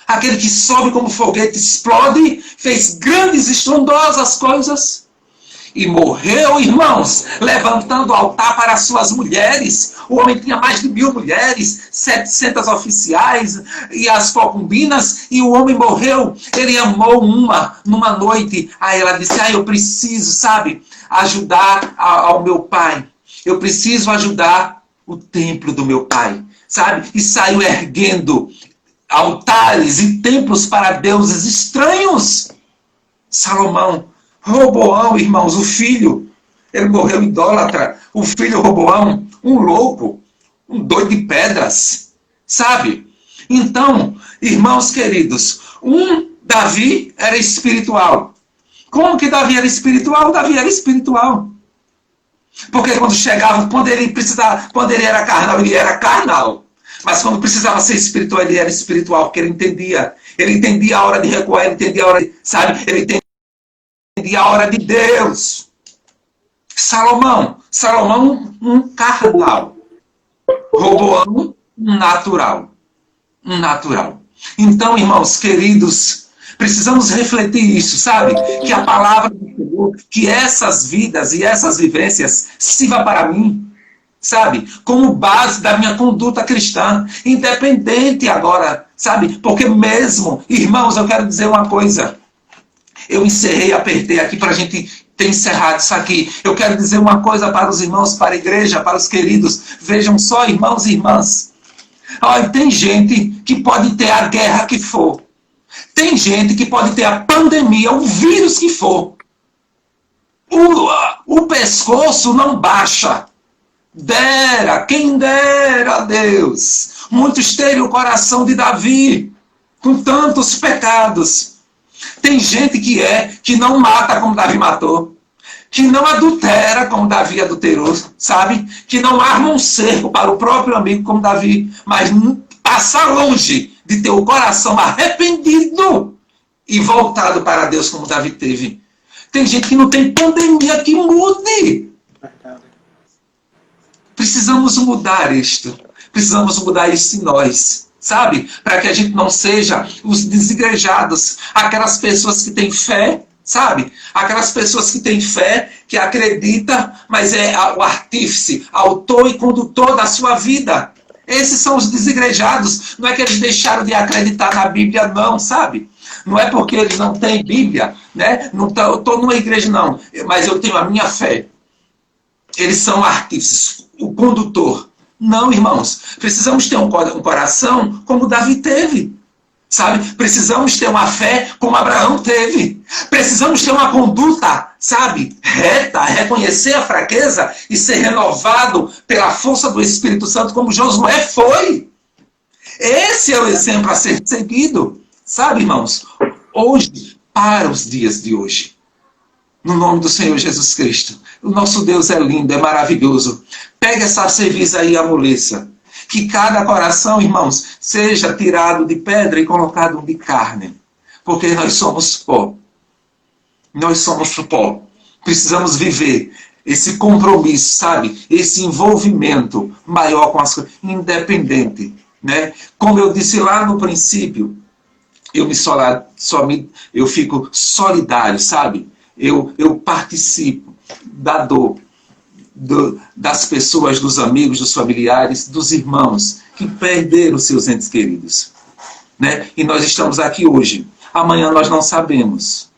aquele que sobe como foguete, explode, fez grandes, estrondosas coisas. E morreu, irmãos, levantando o altar para as suas mulheres. O homem tinha mais de 1000 mulheres, 700 oficiais e as concubinas. E o homem morreu. Ele amou uma numa noite. Aí ela disse, eu preciso, sabe, ajudar ao meu pai. Eu preciso ajudar o templo do meu pai, sabe? E saiu erguendo altares e templos para deuses estranhos. Salomão, Roboão, irmãos, o filho, ele morreu idólatra. O filho Roboão, um louco, um doido de pedras, sabe? Então, irmãos queridos, Davi era espiritual. Como que Davi era espiritual? Davi era espiritual. Porque quando ele era carnal, ele era carnal. Mas quando precisava ser espiritual, ele era espiritual, porque ele entendia a hora de recuar, ele entendia a hora de, sabe? Ele entendia a hora de Deus. Salomão, um carnal. Roboão, um natural. Então, irmãos queridos, precisamos refletir isso, sabe? Que a palavra do Senhor, que essas vidas e essas vivências sirva para mim, sabe? Como base da minha conduta cristã, independente agora, sabe? Porque mesmo, irmãos, eu quero dizer uma coisa. Eu apertei aqui para a gente ter encerrado isso aqui. Eu quero dizer uma coisa para os irmãos, para a igreja, para os queridos. Vejam só, irmãos e irmãs. Olha, tem gente que pode ter a guerra que for. Tem gente que pode ter a pandemia, o vírus que for. O pescoço não baixa. Quem dera, Deus, Muitos teve o coração de Davi, com tantos pecados. Tem gente que não mata como Davi matou, que não adultera como Davi adulterou, sabe? Que não arma um cerco para o próprio amigo como Davi, mas passa longe de ter o coração arrependido e voltado para Deus como Davi teve. Tem gente que não tem pandemia que mude. Precisamos mudar isto. Precisamos mudar isso em nós, sabe? Para que a gente não seja os desigrejados, aquelas pessoas que têm fé, sabe? Aquelas pessoas que têm fé, que acreditam, mas é o artífice, autor e condutor da sua vida. Esses são os desigrejados. Não é que eles deixaram de acreditar na Bíblia, não, sabe? Não é porque eles não têm Bíblia, né? Não eu estou numa igreja, não, mas eu tenho a minha fé. Eles são artífices, o condutor. Não, irmãos. Precisamos ter um coração como Davi teve. Sabe? Precisamos ter uma fé como Abraão teve. Precisamos ter uma conduta, sabe? Reta, reconhecer a fraqueza e ser renovado pela força do Espírito Santo como Josué foi. Esse é o exemplo a ser seguido. Sabe, irmãos? Hoje, para os dias de hoje. No nome do Senhor Jesus Cristo. O nosso Deus é lindo, é maravilhoso. Pega essa cerviz aí e amoleça. Que cada coração, irmãos, seja tirado de pedra e colocado de carne. Porque nós somos pó. Nós somos pó. Precisamos viver esse compromisso, sabe? Esse envolvimento maior com as coisas. Independente. Né? Como eu disse lá no princípio, eu fico solidário, sabe? Eu participo da dor das pessoas, dos amigos, dos familiares, dos irmãos que perderam seus entes queridos. Né? E nós estamos aqui hoje. Amanhã nós não sabemos.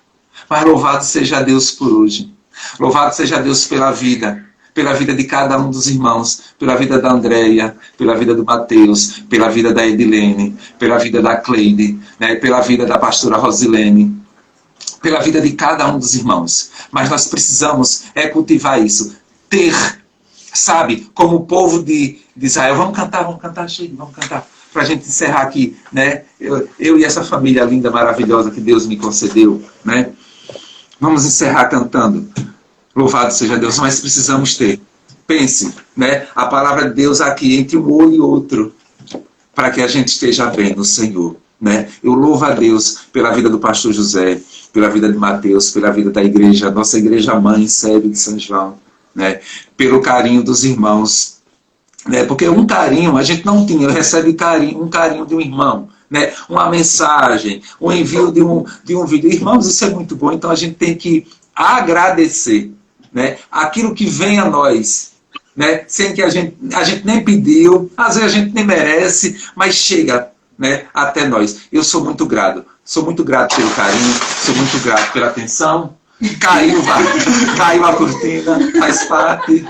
Mas louvado seja Deus por hoje. Louvado seja Deus pela vida de cada um dos irmãos, pela vida da Andréia, pela vida do Mateus, pela vida da Edilene, pela vida da Cleide, né? Pela vida da pastora Rosilene, pela vida de cada um dos irmãos. Mas nós precisamos cultivar isso. Ter, sabe, como o povo de Israel. Vamos cantar, chega, vamos cantar. Para a gente encerrar aqui, né? Eu e essa família linda, maravilhosa que Deus me concedeu, né? Vamos encerrar cantando. Louvado seja Deus, mas precisamos ter. Pense, né? A palavra de Deus aqui entre um olho e outro, para que a gente esteja bem no Senhor. Né? Eu louvo a Deus pela vida do pastor José, pela vida de Mateus, pela vida da igreja, nossa igreja mãe, sede de São João, né? Pelo carinho dos irmãos, né? Porque um carinho a gente não tinha, recebe um carinho de um irmão, né? Uma mensagem, um envio de um vídeo. Irmãos, isso é muito bom, então a gente tem que agradecer, né? Aquilo que vem a nós, né? Sem que a gente nem pediu, às vezes a gente nem merece, mas chega, né, até nós. Eu sou muito grato pelo carinho, sou muito grato pela atenção. Caiu a cortina, faz parte.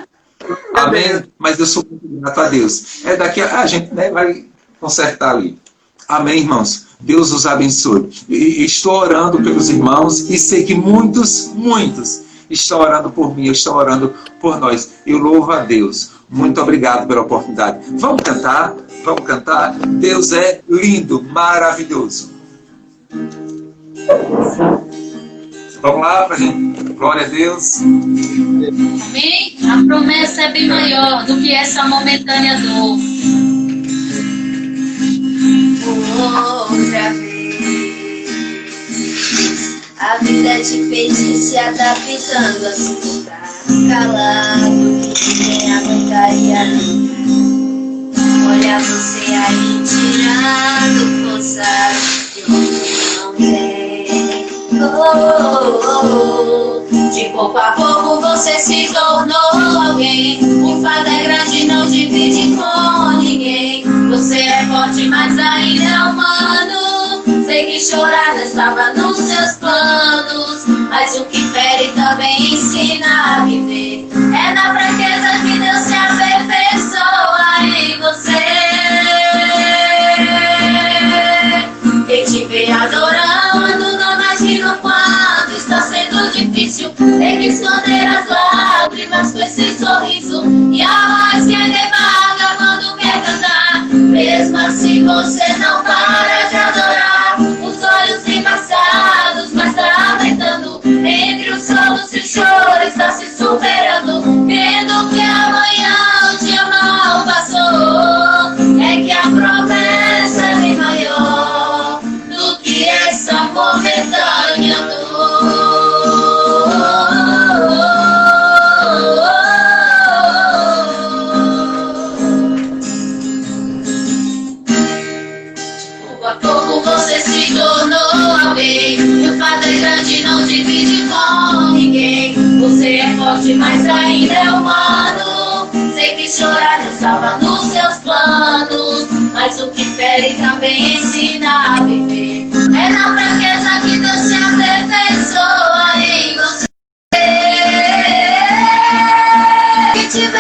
Amém? Mas eu sou muito grato a Deus. Daqui a gente, né, vai consertar ali. Amém, irmãos? Deus os abençoe. E estou orando pelos irmãos e sei que muitos estão orando por mim, estão orando por nós. Eu louvo a Deus. Muito obrigado pela oportunidade. Vamos cantar? Vamos cantar? Deus é lindo, maravilhoso. Vamos lá, pra gente. Glória a Deus. Amém? A promessa é bem maior do que essa momentânea dor. Outra vez, a vida te fez se adaptando a se ficar calado, que nem aguentaria nunca. Olha você aí tirando força de onde não tem. De pouco a pouco você se tornou alguém. O fardo é grande, não divide com ninguém. Você é forte, mas ainda é humano. Sei que chorar não estava nos seus planos, mas o que fere também ensina a viver. É na fraqueza que Deus se aperfeiçoa em você. Quem te vê adorando não imagina quando está sendo difícil. Tem que esconder as lágrimas com esse sorriso e a voz que é devaga quando quer cantar. Mesmo você não para de adorar. Os olhos embaçados, mas tá aumentando. Entre os solos e o choro está se superando. Crendo que amanhã o dia mal passou. É que a promessa é bem maior do que essa momentânea dor. Pouco a pouco você se tornou alguém. E o fato é grande, não divide com ninguém. Você é forte, mas ainda é humano. Sei que chorar não salva nos seus planos, mas o que fere também ensina a viver. É na fraqueza que Deus se aperfeiçoa em você. Que te vê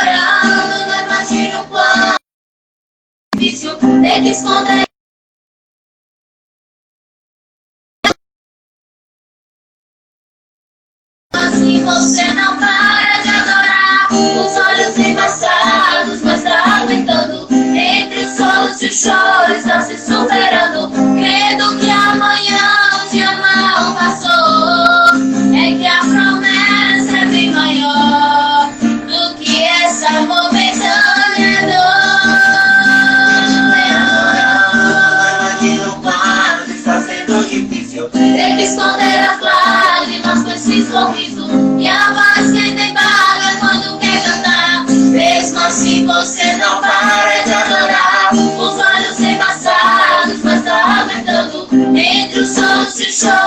adorando, não imagina o quão difícil ter que esconder. Assim você não para de adorar. Os olhos embaçados, mas tá aumentando. Entre os solos e o choro está se superando. Crendo que amanhã o dia mal passou. É que a promessa é bem maior do que essa momentânea dor. Imagina o quadro, está sendo difícil ter que esconder as lágrimas com esse sorriso. E a voz que ainda embarga quando quer cantar. Mesmo assim você não para de adorar. Os olhos embaçados, mas tá aumentando. Entre os solos e o choro